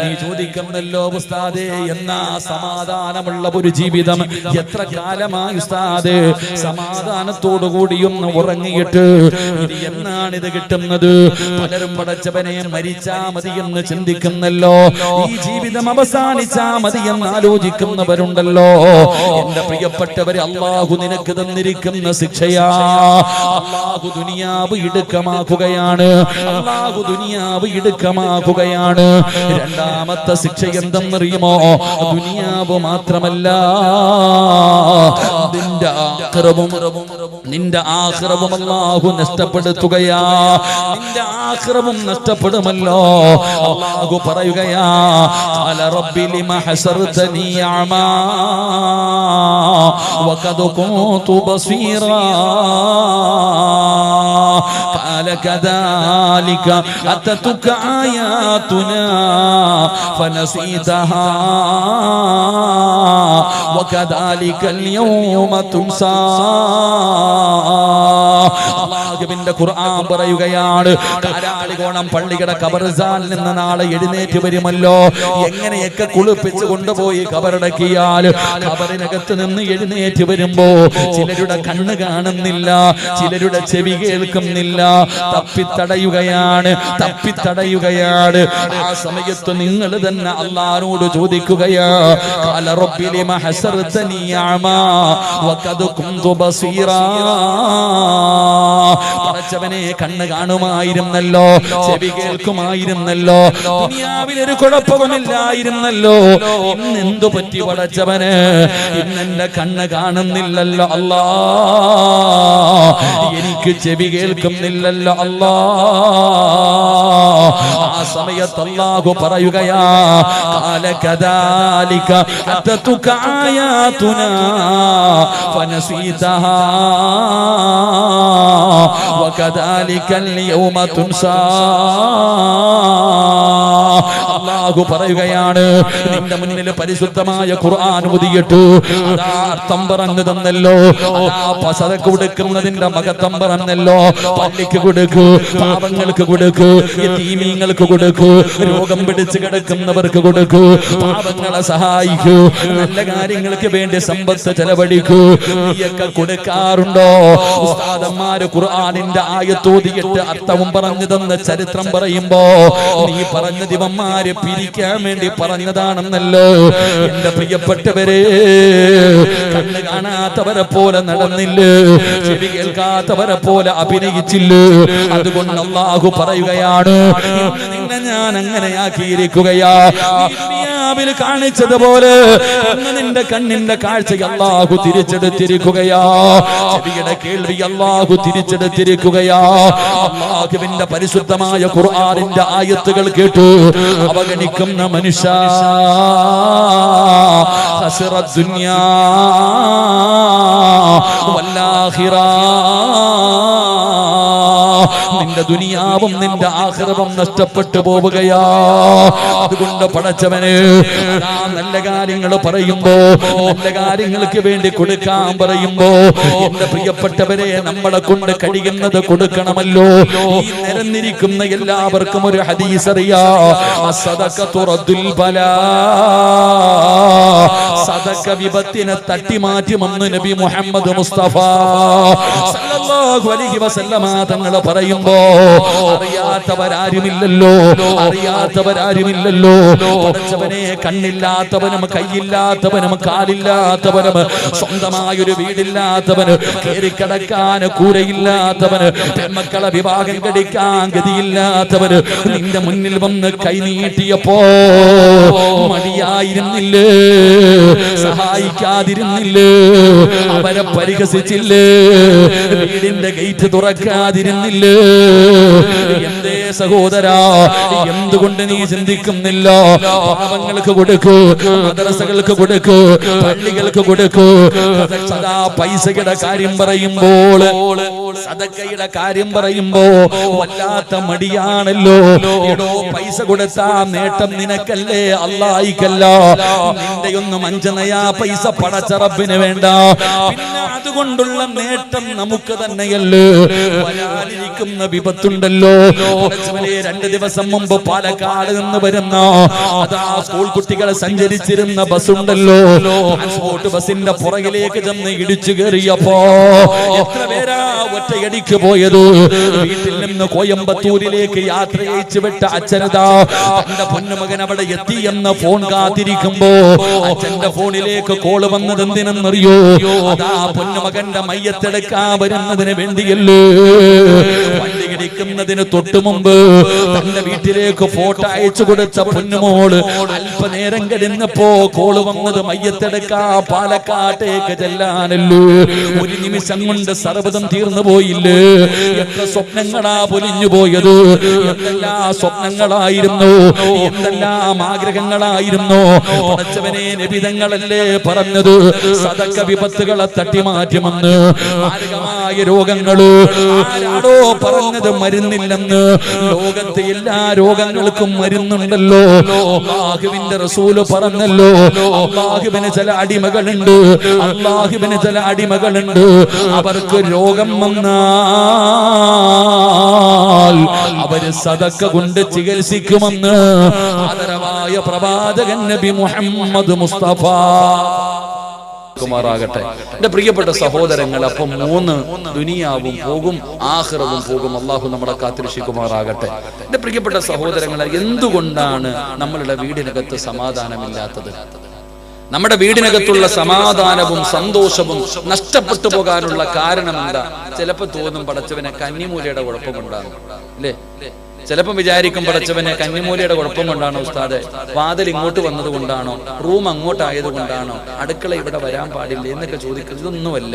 നീ ചോദിക്കുന്നല്ലോ ഉസ്താദേ, എന്നാ സമാധാനമുള്ള ഒരു ജീവിതം? എത്ര കാലമായി ഉസ്താദേ സമാധാനത്തോടു കൂടിയൊന്ന് ഉറങ്ങിയിട്ട്? എന്നാണിത് കിട്ടുന്നത്? പലരും പടച്ചവനെ മരിച്ചാ മതി എന്ന് ചിന്തിക്കുന്നല്ലോ, ഈ ജീവിതം അവസാനിച്ചാ മതി എന്ന് ആലോചിക്കുന്നവരുണ്ടല്ലോ. എന്റെ പ്രിയപ്പെട്ടവരെ, അല്ലാഹു നിനക്ക് തന്നിരിക്കുന്ന ശിക്ഷയാ. അല്ലാഹു ദുനിയാവ് ഇടുക്കമാക്കുകയാണ്, അല്ലാഹു ദുനിയാവ് ഇടുക്കമാക്കുകയാണ്. രണ്ടാമത്തെ ശിക്ഷ എന്തെന്നറിയുമോ? ദുനിയാവ് മാത്രമല്ല, നിന്റെ ആഖിറവും അല്ലാഹു നഷ്ടപ്പെടുത്തുകയാ. നിന്റെ ആഖിറവും നഷ്ടപ്പെടുമല്ലോ. അല്ലാഹു പറയുകയാ, ഖാല റബ്ബി ലിമ ഹസർതനി അമാ വഖദ് കുന്തു ബസീറാ ഖാല കദാലിക അതതുക ആയാതുനാ ഫനസീതഹാ വകദാലിക അൽയൗമ തുൻസാ. അല്ലാഹുവിന്റെ ഖുർആൻ പറയുകയാണ്, കാരാളികോണം പള്ളിയുടെ ഖബർസ്ഥാനിൽ നിന്ന് നാളെ എഴുന്നേറ്റ് വരുമല്ലോ. എങ്ങനെയൊക്കെ കുളിപ്പിച്ച് കൊണ്ടുപോയി ഖബറടക്കിയാൽ ഖബറിനകത്ത് നിന്ന് എഴുന്നേറ്റ് വരുമ്പോ ചിലരുടെ കണ്ണ് കാണുന്നില്ല, ചിലരുടെ ചെവി കേൾക്കുന്നില്ല, തപ്പിത്തടയുകയാണ്. ആ സമയത്ത് നിങ്ങൾ തന്നെ അല്ലാഹുവോട് ചോദിക്കുകയാ, ഖാല റബ്ബി ലിമ ഹസർതനി അമാ വഖദ് കുന്തു ബസീറാ. പടച്ചവനെ, കണ്ണ് കാണുമായിരുന്നല്ലോ, ചെവി കേൾക്കുമായിരുന്നല്ലോ, ദുനിയാവിലൊരു കുഴപ്പമില്ലായിരുന്നല്ലോ. ഇന്നെന്തു പറ്റി പടച്ചവന്? ഇന്നെന്റെ കണ്ണ് കാണുന്നില്ലല്ലോ അല്ലാ, എനിക്ക് ചെവി കേൾക്കുന്നില്ലല്ലോ അല്ലാ. ആ സമയത്ത് അല്ലാഹു പറയുകയാ, ഖാല കദാലിക അതതുക ആയാതുനാ ഫനസീതഹാ വകദാലിക അൽയൗമ തുൻസാ. അല്ലാഹു പറയുകയാണ്, നിന്റെ മുന്നിൽ പരിശുദ്ധമായ ഖുർആൻ ഓതിയിട്ടു അതാ അർത്ഥം പറഞ്ഞു തന്നല്ലോ, അതാ സദഖ കൊടുക്കുന്നതിന്റെ മഹത്വം പറഞ്ഞല്ലോ. പള്ളിക്ക് കൊടുക്കൂ, പാവങ്ങൾക്ക് കൊടുക്കൂ, യതീമീങ്ങൾക്ക് കൊടുക്കൂ, രോഗം പിടിച്ച് കിടക്കുന്നവർക്ക് കൊടുക്കൂ, പാവങ്ങളെ സഹായിക്കൂ, നല്ല കാര്യങ്ങൾക്ക് വേണ്ടി സമ്പത്ത് ചെലവഴിക്കൂ. നീയൊക്കെ കൊടുക്കാറുണ്ടോ? ഉസ്താദന്മാര് ഖുർആനിന്റെ ആയത്തോതിയിട്ട് അർത്ഥവും പറഞ്ഞു തന്ന ചരിത്രം പറയുമ്പോ നീ പറഞ്ഞ ദിവന്മാര് പിരിക്കാൻ വേണ്ടി പറഞ്ഞതാണെന്നല്ലോ. എന്റെ പ്രിയപ്പെട്ടവരെ, കണ്ണ് കാണാത്തവരെ പോലെ നടന്നില്ലേ, ചെവി കേൾക്കാത്തവരെ പോലെ അഭിനയിച്ചില്ലേ. അതുകൊണ്ട് അല്ലാഹു പറയുകയാണ്, നിന്നെ ഞാൻ അങ്ങനെയാക്കിയിരിക്കുകയാ. ദുനിയാവിൽ കാണിച്ചതുപോലെ ഇന്ന് നിന്റെ കണ്ണിന്റെ കാഴ്ച അല്ലാഹു തിരിച്ചെടുത്തിരിക്കുകയാ, ചെവിയുടെ കേൾവി അല്ലാഹു തിരിച്ചെടുത്തിരിക്കുകയാ. അല്ലാഹുവിന്റെ പരിശുദ്ധമായ ഖുർആനിന്റെ ആയത്തുകൾ കേട്ടു അവഗണിക്കുന്ന മനുഷ്യ, ഹസ്റത്ത് ദുനിയാ വല്ലാഖിറ. നിന്റെ ദുനിയാവും നിന്റെ ആഖിറവും നഷ്ടപ്പെട്ടു പോവുകയാ. അതുകൊണ്ട് പടച്ചവന് നല്ല കാര്യങ്ങൾ പറയുമ്പോ, നല്ല കാര്യങ്ങൾക്ക് വേണ്ടി കൊടുക്കാൻ പറയുമ്പോ, എന്റെ പ്രിയപ്പെട്ടവരെ, നമ്മളെ കൊണ്ട് കഴിയുന്നത് കൊടുക്കണമല്ലോ. ഈ നിരന്നിരിക്കുന്ന എല്ലാവർക്കും ഒരു ഹദീസ് അറിയാ, സദഖത്തു റദ്ദുൽ ബലാ. സദഖ വിപത്തിനെ തട്ടിമാറ്റുമെന്ന് നബി മുഹമ്മദ് മുസ്തഫ സല്ലല്ലാഹു അലൈഹി വസല്ലമ തങ്ങൾ പറയുമ്പോ അറിയാത്തവരാരുമില്ലല്ലോ. പടച്ചവനെ, കണ്ണില്ലാത്തവനും കൈയില്ലാത്തവനും കാലില്ലാത്തവനും സ്വന്തമായൊരു വീടില്ലാത്തവന്, കേറിക്കിടക്കാൻ കൂരയില്ലാത്തവന്, പെൺമക്കളെ വിവാഹം കഴിക്കാൻ ഗതിയില്ലാത്തവന് നിന്റെ മുന്നിൽ വന്ന് കൈനീട്ടിയപ്പോ മടിയായിരുന്നില്ലേ? സഹായിക്കാതിരുന്നില്ലേ? അവരെ പരിഹസിച്ചില്ലേ? വീടിന്റെ ഗേറ്റ് തുറക്കാതിരുന്നില്ലേ? എന്തേ സഹോദരാ, എന്തുകൊണ്ട് നീ ചിന്തിക്കുന്നില്ല? പാവങ്ങൾക്ക് കൊടുക്കൂ, മദ്രസകൾക്ക് കൊടുക്കൂ, പള്ളികൾക്ക് കൊടുക്കൂ. സദാ പൈസയുടെ കാര്യം പറയുമ്പോൾ, സദക്കയുടെ കാര്യം പറയുമ്പോ വല്ലാത്ത മടിയാണല്ലോ. എടോ, പൈസ കൊടുത്താ നേട്ടം നിനക്കല്ലേ, അല്ലാഹിക്കല്ല. നിന്റെ ഒന്നും 5 നയാ പൈസ പടച്ച റബ്ബിന് വേണ്ട. പിന്നെ അതുകൊണ്ടുള്ള നേട്ടം നമുക്ക് തന്നെയല്ലേ. വരാലിരിക്ക വരാനിരിക്കുന്ന വിപത്തുണ്ടല്ലോ. 2 ദിവസം മുമ്പ് പാലക്കാട് നിന്ന് വരുന്ന അതാ സ്കൂൾ കുട്ടികൾ സഞ്ചരിച്ചിരുന്ന ബസ്സുണ്ടല്ലോ, ട്രാൻസ്പോർട്ട് ബസിന്റെ പുറകിലേക്ക് ചെന്ന് ഇടിച്ചു കയറിയപ്പോ എത്ര പേരാ ഒറ്റയടിക്ക് പോയത്. വീട്ടിൽ നിന്ന് കോയമ്പത്തൂരിലേക്ക് യാത്ര അയച്ചു വിട്ട അച്ഛനതാ തന്റെ പൊന്നുമകൻ അവിടെ എത്തി എന്ന ഫോൺ കാത്തിരിക്കുമ്പോ അച്ഛന്റെ ഫോണിലേക്ക് കോള് വന്നത് എന്തിനെന്നറിയോ? അതാ പൊന്നുമകന്റെ മയ്യത്തെടുക്കാൻ വരുന്നതിന് വേണ്ടിയല്ലേ. വണ്ടി ഇടിക്കുന്നതിന് തൊട്ടു മുമ്പ് തന്റെ വീട്ടിലേക്ക് ഫോട്ടോ അയച്ചു കൊടുത്ത പൊന്നുമോള് അല്പനേരം കഴിഞ്ഞപ്പോ കോള് വന്നത് മയ്യത്തെടുക്കാ പാലക്കാട്ടേക്ക് ചെല്ലാനല്ലോ. ഒരു നിമിഷം കൊണ്ട് സർവ്വതം തീർന്നു പോയില്ലേ. എത്ര സ്വപ്നങ്ങളാ പൊലിഞ്ഞു പോയത്, എന്തെല്ലാം സ്വപ്നങ്ങളായിരുന്നു, എന്തെല്ലാം ആഗ്രഹങ്ങളായിരുന്നു. പടച്ചവനെ നബിതങ്ങളല്ലേ പറഞ്ഞത് സദക്ക വിപത്തുകളെ തട്ടിമാറ്റുമെന്ന്. മാരകമായ രോഗങ്ങള് ആരാടോ പറഞ്ഞത് മരുന്നില്ലെന്ന്. ലോകത്തെ എല്ലാ രോഗങ്ങൾക്കും മരുന്നുണ്ടല്ലോ. അല്ലാഹുവിന്റെ റസൂല് പറഞ്ഞല്ലോ അല്ലാഹുവിന് ചില അടിമകളുണ്ട്, അല്ലാഹുവിന് ചില അടിമകളുണ്ട്. അവർക്ക് രോഗം വന്നാൽ അവര് സദക്ക കൊണ്ട് ചികിത്സിക്കുമെന്ന് ആദരവായ പ്രവാചകൻ നബി മുഹമ്മദ് മുസ്തഫ ാകട്ടെ. എന്റെ പ്രിയപ്പെട്ട സഹോദരങ്ങൾ, അപ്പം 3 ദുനിയാവും പോകും, ആഖിറവും പോകും. അള്ളാഹു നമ്മളെ കാത്തിരക്ഷിക്കുമാറാകട്ടെ. എന്റെ പ്രിയപ്പെട്ട സഹോദരങ്ങളെ, എന്തുകൊണ്ടാണ് നമ്മളുടെ വീടിനകത്ത് സമാധാനമില്ലാത്തത്? നമ്മുടെ വീടിനകത്തുള്ള സമാധാനവും സന്തോഷവും നഷ്ടപ്പെട്ടു പോകാനുള്ള കാരണം എന്താ? ചിലപ്പോ തോന്നും പടച്ചവനെ കന്നിമൂലയുടെ കുഴപ്പമുണ്ടാകും അല്ലേ. ചിലപ്പം വിചാരിക്കും പടച്ചവനെ കന്നിമൂലയുടെ കുഴപ്പം കൊണ്ടാണോ ഉസ്താദെ, വാതിൽ ഇങ്ങോട്ട് വന്നത് കൊണ്ടാണോ, റൂം അങ്ങോട്ടായത് കൊണ്ടാണോ, അടുക്കള ഇവിടെ വരാൻ പാടില്ല എന്നൊക്കെ ചോദിക്കുന്നത്. ഇതൊന്നുമല്ല.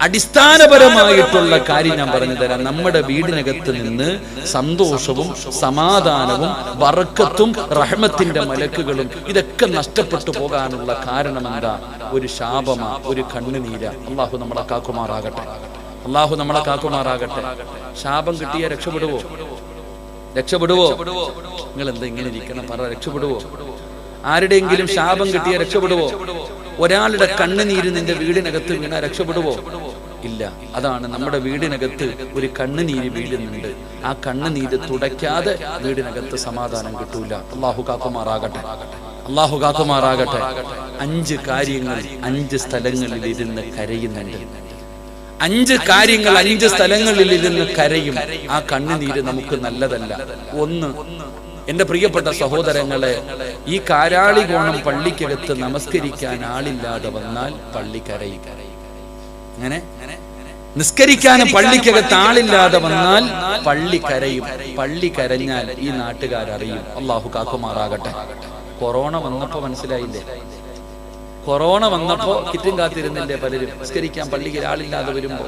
അടിസ്ഥാനപരമായിട്ടുള്ള കാര്യം ഞാൻ പറഞ്ഞു തരാം. നമ്മുടെ വീടിനകത്ത് നിന്ന് സന്തോഷവും സമാധാനവും ബറക്കത്തും റഹ്മത്തിന്റെ മലക്കുകളും ഇതൊക്കെ നഷ്ടപ്പെട്ടു പോകാനുള്ള കാരണം എന്താ? ഒരു ശാപമാ, ഒരു കണ്ണുനീര. അള്ളാഹു നമ്മളെ കാക്കുമാറാകട്ടെ, അള്ളാഹു നമ്മളെ കാക്കുമാറാകട്ടെ. ശാപം കിട്ടിയ രക്ഷപ്പെടുവോ? രക്ഷപ്പെടുവോ? നിങ്ങൾ എന്താ ഇങ്ങനെ ഇരിക്കണം, പറ, രക്ഷപ്പെടുവോ? ആരുടെയെങ്കിലും ശാപം കിട്ടിയ രക്ഷപ്പെടുവോ? ഒരാളുടെ കണ്ണുനീര് നിന്റെ വീടിനകത്ത് വീണാ രക്ഷപ്പെടുവോ? ഇല്ല. അതാണ് നമ്മുടെ വീടിനകത്ത് ഒരു കണ്ണുനീര് വീഴുന്നുണ്ട്. ആ കണ്ണുനീര് തുടയ്ക്കാതെ വീടിനകത്ത് സമാധാനം കിട്ടൂല. അള്ളാഹു കാക്കുമാറാകട്ടെ, അള്ളാഹു കാക്കുമാറാകട്ടെ. 5 കാര്യങ്ങൾ 5 സ്ഥലങ്ങളിൽ ഇരുന്ന് കരയുന്നുണ്ട്. 5 കാര്യങ്ങൾ 5 സ്ഥലങ്ങളിൽ ഇരുന്ന് കരയും. ആ കണ്ണുനീര് നമുക്ക് നല്ലതല്ല. 1, എന്റെ പ്രിയപ്പെട്ട സഹോദരങ്ങളെ, ഈ കാരാളികോണം പള്ളിക്കകത്ത് നമസ്കരിക്കാൻ ആളില്ലാതെ വന്നാൽ പള്ളി കരയും. അങ്ങനെ നിസ്കരിക്കാനും പള്ളിക്കകത്ത് ആളില്ലാതെ വന്നാൽ പള്ളി കരയും. പള്ളി കരഞ്ഞാൽ ഈ നാട്ടുകാരറിയും. അള്ളാഹു കാക്കുമാറാകട്ടെ. കൊറോണ വന്നപ്പോ മനസ്സിലായില്ലേ? കൊറോണ വന്നപ്പോ കിറ്റും കാത്തിരുന്നില്ലേ പലരും? നിസ്കരിക്കാൻ പള്ളിക്ക് ആളില്ലാതെ വരുമ്പോ,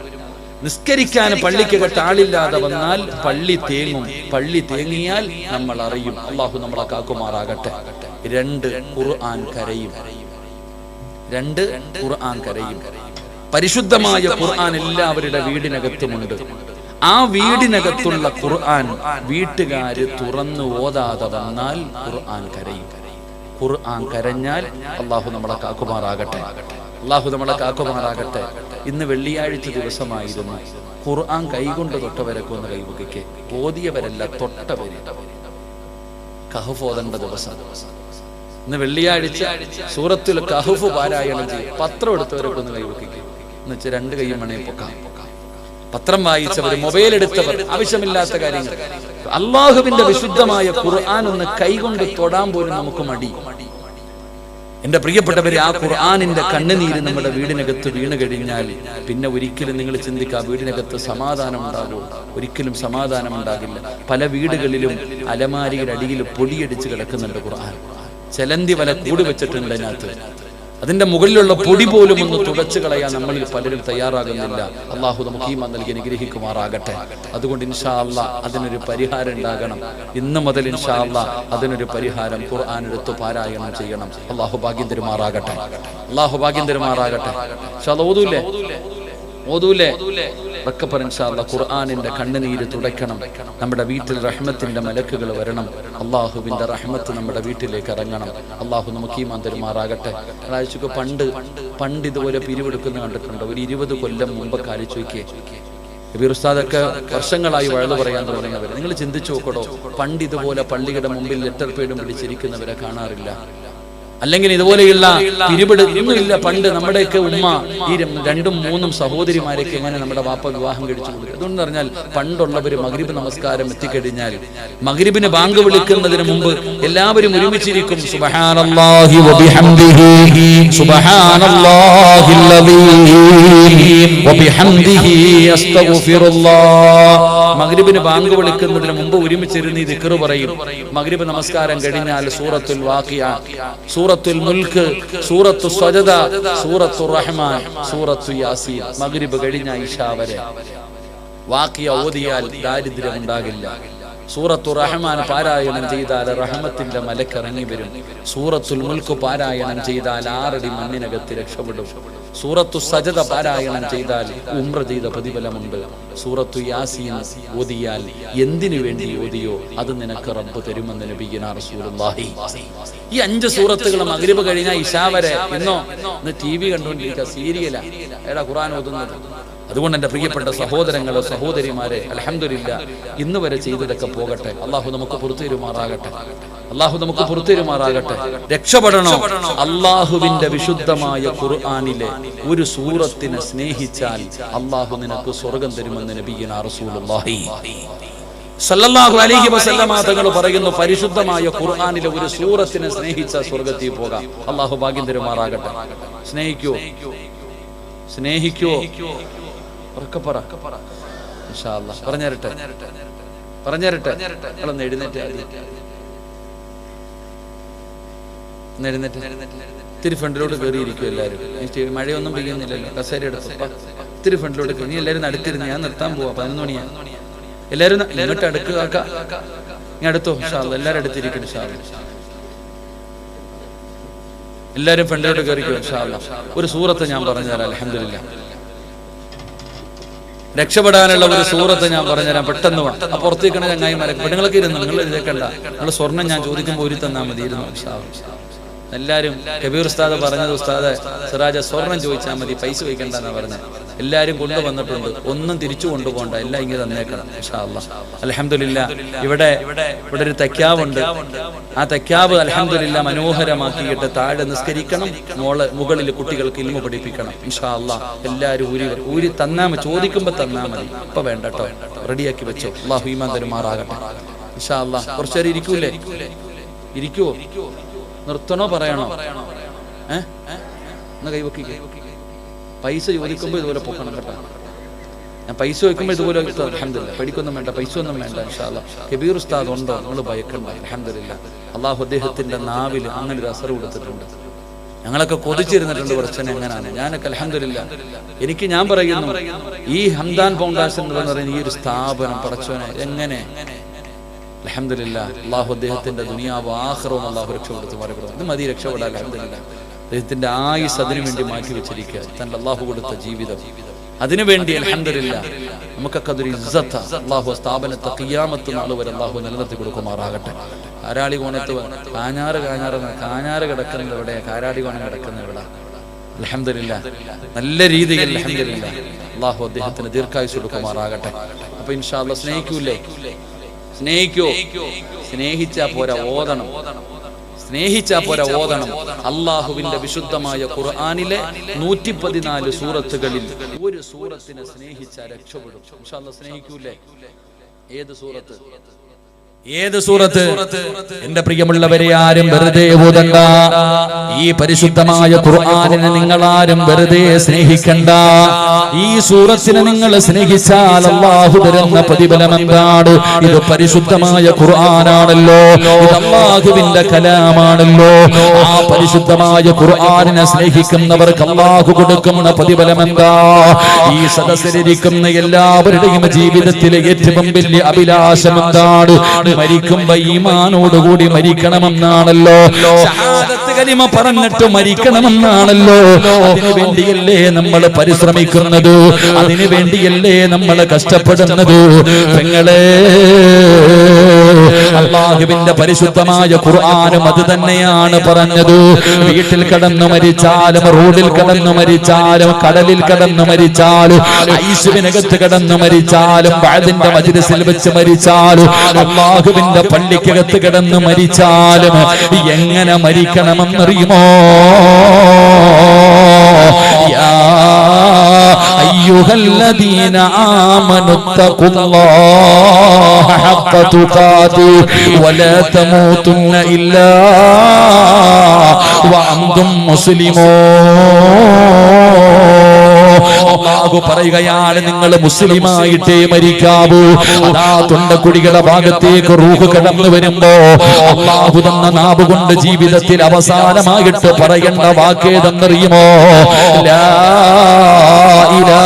നിസ്കരിക്കാൻ പള്ളിക്കകത്ത് ആളില്ലാതെ വന്നാൽ പള്ളി തേങ്ങും. പള്ളി തേങ്ങിയാൽ നമ്മൾ അറിയും. അള്ളാഹു നമ്മളെ കാക്കുമാറാകട്ടെ. 2, ഖുർആൻ കരയും. 2, ഖുർആൻ കരയും. പരിശുദ്ധമായ ഖുർആൻ എല്ലാവരുടെ വീടിനകത്തുമുണ്ട്. ആ വീടിനകത്തുള്ള ഖുർആൻ വീട്ടുകാര് തുറന്നു ഓതാതെ വന്നാൽ ഖുർആൻ കരയും. ഖുർആൻ കരഞ്ഞാൽ അള്ളാഹു നമ്മളെ കാക്കുമാറാകട്ടെ, അള്ളാഹു നമ്മളെ കാക്കുമാറാകട്ടെ. ഇന്ന് വെള്ളിയാഴ്ച ദിവസമായിരുന്നു. ഖുർആൻ കൈകൊണ്ട് തൊട്ടവരൊക്കെ ഒന്ന് കൈവയ്ക്ക്. ഓതിയവരല്ല, തൊട്ടവര്. കഹ്ഫ് ഓതേണ്ട ദിവസം. ഇന്ന് വെള്ളിയാഴ്ച സൂറത്തുൽ കഹ്ഫ് പാരായണം ചെയ്യും. പത്രം എടുത്തവരൊക്കെ ഒന്ന് കൈവയ്ക്ക് എന്ന് വെച്ചാൽ 2 കൈയും മണി പൊക്കാം. പത്രം വായിച്ചവർ, മൊബൈൽ എടുത്തവർ, ആവശ്യമില്ലാത്ത കാര്യങ്ങൾ. അള്ളാഹുവിന്റെ വിശുദ്ധമായ ഖുർആൻ ഒന്ന് കൈകൊണ്ട് തൊടാൻ പോലും നമുക്ക് മടി. എന്റെ പ്രിയപ്പെട്ടവരെ, ആ ഖുർആനിന്റെ കണ്ണുനീര് നമ്മുടെ വീടിനകത്ത് വീണ് കഴിഞ്ഞാൽ പിന്നെ ഒരിക്കലും നിങ്ങൾ ചിന്തിക്കുക വീടിനകത്ത് സമാധാനം ഉണ്ടാകുമോ? ഒരിക്കലും സമാധാനം ഉണ്ടാകില്ല. പല വീടുകളിലും അലമാരിയുടെ അടിയിൽ പൊടിയടിച്ച് കിടക്കുന്നുണ്ട് ഖുർആൻ. ചെലന്തി വല കൂടി വെച്ചിട്ടുണ്ട് അതിനകത്ത്. അതിന്റെ മുകളിലുള്ള പൊടി പോലും ഒന്ന് തുടച്ചു കളയാൻ നമ്മളിൽ പലരും തയ്യാറാകുന്നില്ല. അള്ളാഹു നമുക്ക് ഈമാൻ നൽകി അനുഗ്രഹിക്കുമാറാകട്ടെ. അതുകൊണ്ട് ഇൻഷാ അല്ലാഹ് അതിനൊരു പരിഹാരം ഉണ്ടാകണം. ഇന്ന് മുതൽ ഇൻഷാ അല്ലാഹ് അതിനൊരു പരിഹാരം ഖുർആൻ എടുത്ത് പാരായണം ചെയ്യണം. അള്ളാഹു ഭാഗ്യം തരുമാറാകട്ടെ, അള്ളാഹു ഭാഗ്യം തരുമാറാകട്ടെ. ഓതൂലേ ഓതൂലേ ഖുർആനിന്റെ കണ്ണുനീര് തുടയ്ക്കണം. നമ്മുടെ വീട്ടിൽ റഹ്മത്തിന്റെ മലക്കുകൾ വരണം. അള്ളാഹുവിന്റെ റഹ്മത്ത് നമ്മുടെ വീട്ടിലേക്ക് ഇറങ്ങണം. അള്ളാഹു നമുക്ക് ഈമാൻ തരുമാറാകട്ടെ. ആഴ്ചക്ക് പണ്ട് ഇതുപോലെ പിരിവെടുക്കുന്ന കണ്ടിട്ടുണ്ട്. ഒരു 20 കൊല്ലം മുമ്പ് ആലോചിച്ച് നോക്കിയേ. കബീർ ഉസ്താദൊക്കെ വർഷങ്ങളായി വഴുതു പറയാൻ തുടങ്ങിയവർ. നിങ്ങൾ ചിന്തിച്ചു നോക്കടോ, പണ്ട് ഇതുപോലെ പള്ളിയുടെ മുമ്പിൽ ലെറ്റർ പേഡും പിടിച്ചിരിക്കുന്നവരെ കാണാറില്ല. അല്ലെങ്കിൽ ഇതുപോലെയുള്ള പിരിപിടുന്നില്ല. പണ്ട് നമ്മുടെയൊക്കെ ഉമ്മ ഈ 2ഉം 3ഉം സഹോദരിമാരൊക്കെ എങ്ങനെ നമ്മുടെ വാപ്പ വിവാഹം കഴിച്ചു കൊടുക്കും. അതുകൊണ്ട് പറഞ്ഞാൽ പണ്ടുള്ളവർ മഗ്രിബ് നമസ്കാരം എത്തിക്കഴിഞ്ഞാൽ മഗ്രിബിന് ബാങ്ക് വിളിക്കുന്നതിന് മുമ്പ് എല്ലാവരും ഒരുമിച്ചിരിക്കും. സുബ്ഹാനല്ലാഹി വബിഹംദിഹി സുബ്ഹാനല്ലാഹിൽ അദീം വബിഹംദിഹി അസ്തഗ്ഫിറുല്ലാഹ്. മഗ്രിബിന് ബാങ്ക് വിളിക്കുന്നതിന് മുമ്പ് ഒരുമിച്ചിരുന്ന് ഈ ദിക്ർ പറയും. മഗ്രിബ് നമസ്കാരം കഴിഞ്ഞാൽ സൂറത്തുൽ വാഖിയ, സൂറത്തുൽ മുൽക്ക്, സൂറത്തു സജദ, സൂറത്തു റഹ്മാൻ, സൂറത്തു യാസീൻ. മഗ്രിബ് കഴിഞ്ഞ ഇശാ വരെ വാഖിയ ഓതിയാൽ ദാരിദ്ര്യം ഉണ്ടാകില്ല. സൂറത്തു റഹ്മാൻ പാരായണം ചെയ്താൽ റഹ്മത്തിന്റെ മലക്കിറങ്ങി വരും. സൂറത്തുൽ മുൽക്ക് പാരായണം ചെയ്താൽ 6 അടി മണ്ണിനകത്ത് രക്ഷപ്പെടും. സൂറത്തു സജദ പാരായണം ചെയ്താൽ ഉംറ ചെയ്ത പ്രതിഫലമുണ്ട്. സൂറത്തു യാസീൻ ഓതിയാൽ എന്തിനു വേണ്ടി ഓതിയോ അത് നിനക്ക് റബ്ബ് തരുമെന്ന് നബിയുനാ റസൂലുള്ളാഹി. ഈ 5 സൂറത്തുകൾ മഗ്രിബ് കഴിഞ്ഞാൽ ഇശാ വരെ. ഇന്ന് TV കണ്ടുകൊണ്ടിരിക്കുക, സീരിയലാ ഏടാ ഖുർആൻ ഓതുന്നത്. അതുകൊണ്ട് എൻ്റെ പ്രിയപ്പെട്ട സഹോദരങ്ങളെ സഹോദരിമാരെ, അൽഹംദുലില്ലാ ഇന്ന് വരെ ചെയ്തതൊക്കെ പോകട്ടെ. അള്ളാഹു നമുക്ക് പുറത്തുതരുമാറാകട്ടെ. അള്ളാഹു നമുക്ക് പുറത്തുതരുമാറാകട്ടെ. രക്ഷപ്പെടണോ? അള്ളാഹുവിന്റെ വിശുദ്ധമായ ഖുർആനിലെ ഒരു സൂറത്തിനെ സ്നേഹിച്ചാൽ അള്ളാഹു നിനക്ക് സ്വർഗം തരുമെന്ന് നബിയുനാ റസൂലുള്ളാഹി സല്ലല്ലാഹു അലൈഹി വസല്ലമ തങ്ങൾ പറയുന്നു, പരിശുദ്ധമായ ഖുർആനിലെ ഒരു സൂറത്തിനെ സ്നേഹിച്ച സ്വർഗത്തിൽ പോകാം. അള്ളാഹു ഭാഗ്യം തരുമാറാകട്ടെ. സ്നേഹിക്കോ? സ്നേഹിക്കോ? ഇൻഷാ അല്ലാഹ് പറഞ്ഞുതരട്ടെ. നിങ്ങളൊന്ന് എഴുന്നേറ്റ്, ഇത്തിരി ഫ്രണ്ടിലോട്ട് കയറിയിരിക്കും എല്ലാവരും. മഴയൊന്നും പെയ്യുന്നില്ലല്ലോ, കസേര എടുത്തു ഇത്തിരി ഫ്രണ്ടിലോട്ട് കയറി. എല്ലാവരും അടുത്തിരുന്ന്, ഞാൻ നിർത്താൻ പോവാ, 11 മണിയാണ്. എല്ലാവരും ഇങ്ങോട്ട് അടുക്കുക, ഞാൻ അടുത്തോ ഇൻഷാ അല്ലാഹ്. എല്ലാവരും അടുത്തിരിക്കും ഇൻഷാ അല്ലാഹ്. എല്ലാവരും ഫ്രണ്ടിലോട്ട് കയറിക്കോ ഇൻഷാ അല്ലാഹ്. ഒരു സൂറത്ത് ഞാൻ പറഞ്ഞുതരാം. അൽഹംദുലില്ലാഹ് രക്ഷപ്പെടാനുള്ള ഒരു സൂറത്ത് ഞാൻ പറഞ്ഞുതരാം. പെട്ടെന്ന് വാ. ആ പുറത്തേക്കണ ചങ്ങായിമാരെ, പെണ്ണുങ്ങളൊക്കെ ഇരുന്നു, നിങ്ങൾ എഴുതേക്കണ്ട. നിങ്ങൾ സ്വർണ്ണം ഞാൻ ചോദിക്കുമ്പോൾ ഒരു തന്നാൽ മതി. ഇരുന്നു എല്ലാവരും. കബീർ ഉസ്താദ് പറഞ്ഞത്, ഉസ്താദ് സിറാജ സ്വർണം ചോദിച്ചാൽ മതി, പൈസ വയ്ക്കണ്ടെന്നാ പറഞ്ഞത്. എല്ലാവരും കൊണ്ടുവന്നിട്ടുണ്ട്, ഒന്നും തിരിച്ചു കൊണ്ടുപോകണ്ട, എല്ലാം ഇങ്ങനെ തന്നേക്കണം ഇൻഷാ അല്ലാഹ്. അൽഹംദുലില്ലാഹ് ഇവിടെ ഒരു തക്യാവുണ്ട്. ആ തക്യാവ് അൽഹംദുലില്ലാഹ് മനോഹരമാക്കിയിട്ട് താഴെ നിസ്കരിക്കണം, മുകളിൽ കുട്ടികൾക്ക് ഇൽമു പഠിപ്പിക്കണം ഇൻഷാ അല്ലാഹ്. എല്ലാവരും ഊരി തന്നാ മതി, ചോദിക്കുമ്പോൾ തന്നാ മതി. ഇപ്പൊ വേണ്ട കേട്ടോ, റെഡിയാക്കി വെച്ചോ. അല്ലാഹു ഈമാൻ തരുമാറാകട്ടെ ഇൻഷാ അല്ലാഹ്. കുറച്ചേരം ഇരിക്കൂലേ? ഇരിക്കുവോ? നിർത്തണോ പറയണോ? എന്നാ കൈവക്കിക്കേ. പൈസ ചോദിക്കുമ്പോൾ ഇതുപോലെ പൊക്കണം കേട്ടോ. ഞാൻ പൈസ ചോദിക്കുമ്പോൾ ഇതുപോലെ അൽഹംദുലില്ലാഹ്. പഠിക്കൊന്നും വേണ്ട, പൈസ ഒന്നും വേണ്ട ഇൻഷാ അല്ലാഹ്. കബീർ ഉസ്താദ് ഉണ്ടോ? നിങ്ങൾ ഭയക്കണ്ട. അൽഹംദുലില്ലാഹ് അള്ളാഹു അദ്ദേഹത്തിന്റെ നാവിൽ അങ്ങനെ ഒരു അസർ കൊടുത്തിട്ടുണ്ട്. ഞങ്ങളൊക്കെ കൊതിച്ചിരുന്നിട്ടുണ്ട് പ്രശ്നം എങ്ങനെയാണ്. ഞാനൊക്കെ അൽഹംദുലില്ലാഹ് എനിക്ക് ഞാൻ പറയുന്നു, ഈ ഹംദാൻ ഫൗണ്ടേഷൻ എന്ന് പറയുന്ന ഈ ഒരു സ്ഥാപനം പടച്ചോനെ എങ്ങനെ അൽഹംദുലില്ലാഹ് അള്ളാഹു അദ്ദേഹത്തിന്റെ ദുനിയാവ് ആഖിറവും അള്ളാഹു രക്ഷപ്പെടുത്തു മാറിപ്പെടും. ഇത് മതി രക്ഷപ്പെടാൻ. അൽഹംദുലില്ലാഹ് അദ്ദേഹത്തിന്റെ ആയുസ് അതിനു വേണ്ടി മാറ്റി വെച്ചിരിക്കുക. തന്റെ അള്ളാഹു കൊടുത്ത ജീവിതം അതിനുവേണ്ടി അൽഹംദുലില്ലാഹ് നമുക്കൊക്കെ അതൊരു ഇസ്സത്ത. അള്ളാഹു സ്ഥാപനത്തെ ഖിയാമത്ത് നാൾ വരെ അള്ളാഹു നിലനിർത്തി കൊടുക്കുമാറാകട്ടെ. കാരാടി കോണത്ത് കാഞ്ഞാറ് കിടക്കുന്നത് എവിടെ? കാരാടി കോണം കിടക്കുന്ന എവിടെ? അൽഹംദുലില്ലാഹ് നല്ല രീതിയിൽ അൽഹംദുലില്ലാഹ് അള്ളാഹു അദ്ദേഹത്തിന് ദീർഘായുസ് കൊടുക്കുമാറാകട്ടെ. അപ്പൊ ഇൻഷാ അല്ലാഹ് സ്നേഹിക്കൂലേ? സ്നേഹിക്കോ? സ്നേഹിച്ചാ പോരാ, ഓതണം. സ്നേഹിച്ചാ പോരാ, ഓതണം. അള്ളാഹുവിന്റെ വിശുദ്ധമായ ഖുർആനിലെ 114 സൂറത്തുകളിൽ ഒരു സൂറത്തിനെ സ്നേഹിച്ചാൽ രക്ഷപ്പെടും ഇൻഷാ അല്ലാഹ്. സ്നേഹിക്കൂലേ? ഏത് സൂറത്ത്? ഏത് സൂറത്ത്? എന്റെ പ്രിയമുള്ളവരെ, ആരും വെറുതെ ഓതണ്ട. ഈ പരിശുദ്ധമായ ഖുർആനിനെ നിങ്ങൾ ആരും വെറുതെ സ്നേഹിക്കണ്ട. ഈ സൂറത്തിനെ നിങ്ങൾ സ്നേഹിച്ചാൽ അല്ലാഹു തരുന്ന പ്രതിഫലം എന്താണ്? ഇത് പരിശുദ്ധമായ ഖുർആനാണല്ലോ, ഇത് അല്ലാഹുവിന്റെ കലാമാണല്ലോ. ആ പരിശുദ്ധമായ ഖുർആനിനെ സ്നേഹിക്കുന്നവർക്ക് അല്ലാഹു കൊടുക്കുന്ന പ്രതിഫലം എന്താ? ഈ സദസ്സിലിരിക്കുന്ന എല്ലാവരുടെയും ജീവിതത്തിലെ ഏറ്റവും വലിയ അഭിലാഷം എന്താണ്? മരിക്കുമ്പോ ഈമാനോടുകൂടി മരിക്കണമെന്നാണല്ലോ. ശഹാദത്ത് കലിമ പറഞ്ഞിട്ട് മരിക്കണമെന്നാണല്ലോ. അതിനു വേണ്ടിയല്ലേ നമ്മൾ പരിശ്രമിക്കുന്നത്, അതിനു വേണ്ടിയല്ലേ നമ്മൾ കഷ്ടപ്പെടുന്നത്. പെങ്ങളെ അല്ലാഹുവിന്റെ പരിശുദ്ധമായ ഖുർആനും അത് തന്നെയാണ് പറഞ്ഞത്. വീട്ടിൽ കിടന്നു മരിച്ചാലും, റോഡിൽ കിടന്നു മരിച്ചാലും, കടലിൽ കിടന്നു മരിച്ചാലും, ഐസുവിനകത്ത് കിടന്നു മരിച്ചാലും, ബഅദിന്റെ മജ്ലിസിൽ വെച്ച് മരിച്ചാലും, അല്ലാഹുവിന്റെ പള്ളിക്കകത്ത് കിടന്നു മരിച്ചാലും എങ്ങനെ മരിക്കണമെന്നറിയുമോ? യാ അയ്യുഹല്ലദീന ആമനു തഖുല്ലാഹ ഹഖ്ക തുഖാതിഹി വലാ തമൂതുന്ന ഇല്ലാ വഅൻതും മുസ്ലിമൂൻ. അല്ലാഹു പറയുകയാണ്, നിങ്ങൾ മുസ്ലിമായിട്ടേ മരിക്കാവൂ. അതാ തൊണ്ടക്കുടികളുടെ ഭാഗത്തേക്ക് റൂഹ് കടന്നു വരുമ്പോ അല്ലാഹു തന്ന നാവ് കൊണ്ട് ജീവിതത്തിൽ അവസാനമായിട്ട് പറയേണ്ട വാക്കേതെന്നറിയുമോ? ലാ ഇലാഹ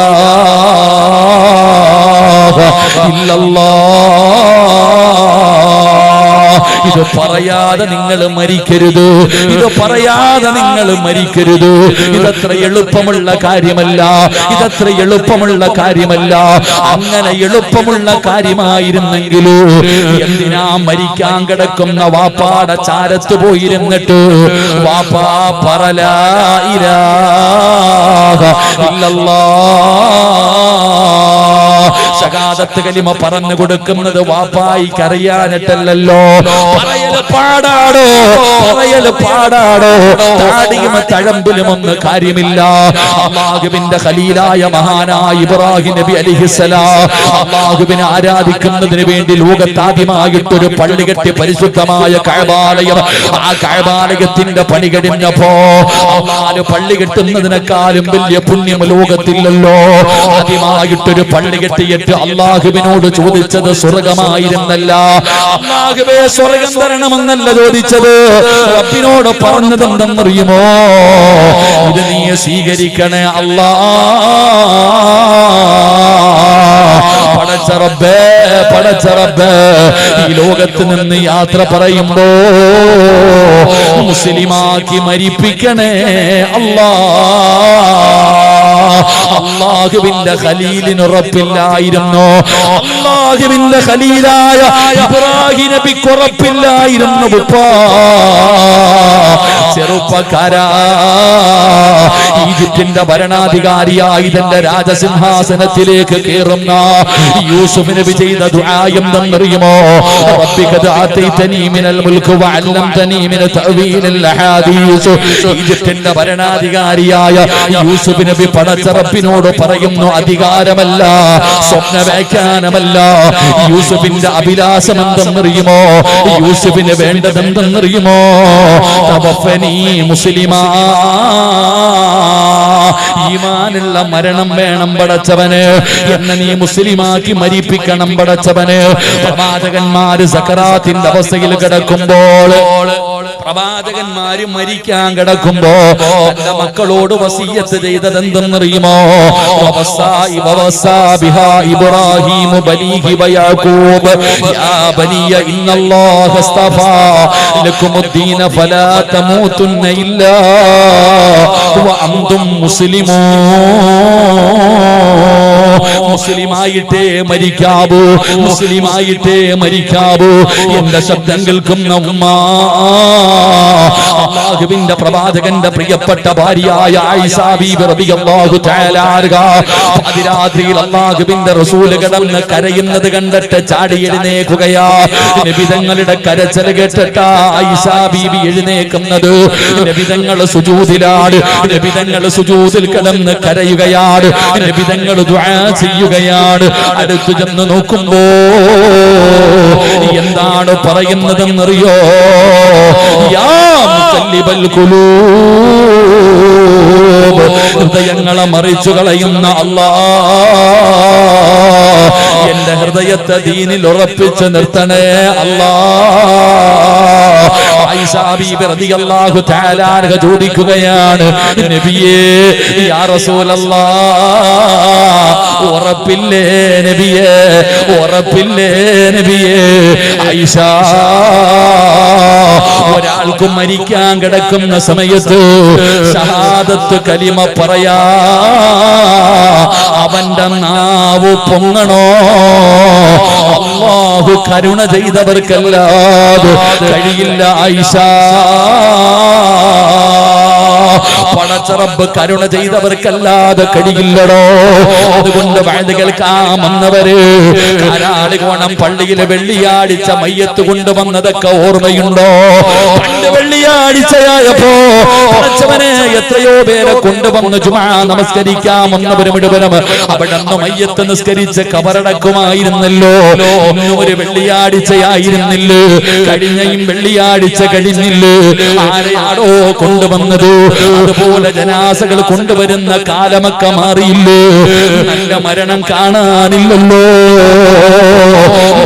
ഇല്ലല്ലാഹ്. ഇത് പറയാതെ നിങ്ങൾ മരിക്കരുത്, ഇത് പറയാതെ നിങ്ങൾ മരിക്കരുത്. ഇതത്ര എളുപ്പമുള്ള കാര്യമല്ല, ഇതത്ര എളുപ്പമുള്ള കാര്യമല്ല. അങ്ങനെ എളുപ്പമുള്ള കാര്യമായിരുന്നെങ്കിലോ എന്തിനാ മരിക്കാൻ കിടക്കുന്ന വാപ്പാടെ ചാരത്ത് പോയിരുന്നിട്ട് വാപ്പാ പറലാ ഇലാഹ ഇല്ലല്ലാഹ് ശഹാദത്ത് കലിമ പറഞ്ഞു കൊടുക്കുന്നത് വാപ്പായിക്ക് അറിയാനിട്ടല്ലോ. പറയല് പാടാടോ, പറയല് പാടാടോ. താടിയും തഴമ്പിലും ഒന്നും കാര്യമില്ല. അല്ലാഹുവിന്റെ ഖലീലായ മഹാനായ ഇബ്രാഹിം നബി അലൈഹിസ്സലാം അല്ലാഹുവിനെ ആരാധിക്കുന്നതിന് വേണ്ടി ലോകത്താദ്യമായിട്ടൊരു പള്ളി കെട്ടി പരിശുദ്ധമായ കഅബാലയം. ആ കഅബാലയത്തിന്റെ പണി കഴിഞ്ഞപ്പോ അല്ലാഹു പള്ളി കെട്ടുന്നതിനേക്കാളും വലിയ പുണ്യം ലോകത്തില്ലല്ലോ. ആദ്യമായിട്ടൊരു പള്ളി കെട്ടിയിട്ട് അല്ലാഹുവിനോട് ചോദിച്ചത് സ്വർഗമായിരുന്നല്ല, അല്ലാഹുവേ സ്വർഗം തരണമെന്നല്ല ചോദിച്ചത്. റബ്ബിനോട് പറഞ്ഞത് എന്തെന്നറിയുമോ? ഇത് നീ സ്വീകരിക്കണേ അല്ലാ. പടച്ച റബ്ബേ, പടച്ച റബ്ബേ, ഈ ലോകത്ത് നിന്ന് യാത്ര പറയുമ്പോ മുസ്ലിമാക്കി മരിപ്പിക്കണേ അല്ലാ. അല്ലാഹുവിന്റെ ഖലീലിന് ഉറപ്പില്ലായിരുന്നു, അല്ലാഹുവിന്റെ ഖലീലായ ഇബ്രാഹിം നബിക്ക് ഉറപ്പില്ലായിരുന്നു. ചെറുപ്പക്കാരാ, ഈജിപ്തിന്റെ ഭരണാധികാരിയായി തന്റെ രാജസിംഹാസനത്തിലേക്ക് കയറുന്ന യൂസുഫ് നബി ചെയ്ത ദുആ എന്തെന്നറിയുമോ? റബ്ബിഖദ് ആതൈതനീ മിനൽ മുൽക്ക് വഅല്ലംതനീ മിൻ തഅവീലിൽ അഹാദീസ്. ഈജിപ്തിന്റെ ഭരണാധികാരിയായ യൂസുഫ് നബി പടച്ച റബ്ബിനോട് പറയുന്നു, അധികാരമല്ല, സ്വപ്ന വ്യാഖ്യാനമല്ല, യൂസുഫിന്റെ അഭിലാഷം എന്തെന്നറിയുമോ? യൂസുഫിന് വേണ്ടത് എന്തെന്നറിയുമോ? തവഫനി മുസ്ലിമാ, ഈമാനുള്ള മരണം വേണം പടച്ചവന്, എന്നെ നീ മുസ്ലിമാക്കി മരിപ്പിക്കണം പടച്ചവന്. പ്രവാചകന്മാര് സക്കറാത്തിന്റെ അവസ്ഥയിൽ കിടക്കുമ്പോൾ, പ്രവാചകന്മാര് മരിക്കാൻ കിടക്കുമ്പോ തന്റെ മക്കളോട് വസിയ്യത്ത് ചെയ്തത് എന്തെന്നറിയുമോ? ഇബ്രാഹിം ബനീഹി വയാഖൂബ് യാ ബനിയ ഇന്നല്ലാഹ അസ്തഫാ ലക്കുമുദ്ദീന ഫലാ തമൂതുന്ന ഇല്ലാ വഅൻതും മുസ്ലിമൂൻ. മുസ്ലിമായിട്ടേ മരിക്കാവൂ, മുസ്ലിമായിട്ടേ മരിക്കാവൂ. എന്റെ ശബ്ദം കേൾക്കുന്ന ഉമ്മ, അല്ലാഹുവിന്റെ പ്രവാചകന്റെ പ്രിയപ്പെട്ട ഭാര്യയായ ആയിഷ ബീബി റളിയല്ലാഹു തആല അൻഹ പാതിരാത്രിയിൽ അല്ലാഹുവിന്റെ റസൂൽ കിടന്ന് കരയുന്നത് കണ്ടിട്ട് ചാടി എഴുന്നേൽക്കുകയാ. നബി തങ്ങളുടെ കരച്ചിൽ കേട്ടിട്ട് ആയിഷ ബീബി എഴുന്നേൽക്കുന്നത്. നബി തങ്ങൾ സുജൂദിലാണ്, നബി തങ്ങൾ സുജൂദിൽ കിടന്ന് കരയുകയാണ്, നബി തങ്ങൾ ദുആ ചെയ്യുകയാണ്. അടുത്തു ചെന്ന് നോക്കുമ്പോ എന്താണ് പറയുന്നതെന്നറിയോ? യാ മുഖല്ലിബൽ ഖുലൂബ്, ഹൃദയങ്ങളെ മറിച്ചു കളയുന്ന അല്ലാഹ്, എന്റെ ഹൃദയത്തെ ദീനിൽ ഉറപ്പിച്ച് നിർത്തണേ അല്ലാഹ്. ആയിഷ ബീബി റളിയല്ലാഹു തആല അൻഹ ചോദിക്കുകയാണ്, നബിയേ യാ റസൂലല്ലാഹ്, ഉറപ്പില്ലേ നബിയേ, ഉറപ്പില്ലേ നബിയേ? ആയിഷ, ഒരാൾക്കും മരിക്കാൻ കിടക്കുന്ന സമയത്ത് ഷഹാദത്ത് കലിമ പറയാ അവന്റെ നാവ് പൊങ്ങണോ? അല്ലാഹു അല്ലാഹു കരുണ ചെയ്തവർക്കല്ലാതെ കഴിയില്ല ആയിഷ. പടച്ച റബ്ബ് കരുണ ചെയ്തവർക്കല്ലാതെ കഴിയില്ലടോ. അതുകൊണ്ട് വഅദ് കേൾക്കാൻ വന്നവര് കാരാളികോണം പള്ളിയിലെ വെള്ളിയാഴ്ച മയ്യത്ത് കൊണ്ടുവന്നതൊക്കെ ഓർമ്മയുണ്ടോ? പണ്ട് വെള്ളിയാഴ്ചയായപ്പോ പടച്ചവനെ എത്രയോ പേരെ കൊണ്ടുവന്ന് ജുമാ നമസ്കരിക്കാൻ വന്നവരും മുഴുവനും അവിടെ നിന്ന് മയ്യത്ത് നിസ്കരിച്ച് കബറടക്കുമായിരുന്നല്ലോ. ഇന്നും ഒരു വെള്ളിയാഴ്ചയായിരുന്നില്ലേ? കഴിഞ്ഞയും വെള്ളിയാഴ്ച കഴിഞ്ഞില്ലേ? ആരെയാണോ കൊണ്ടുവന്നത്? അതുപോലെ ജനാസകൾ കൊണ്ടുവരുന്ന കാലമൊക്കെ മാറിയില്ലേ? നല്ല മരണം കാണാനില്ലല്ലോ.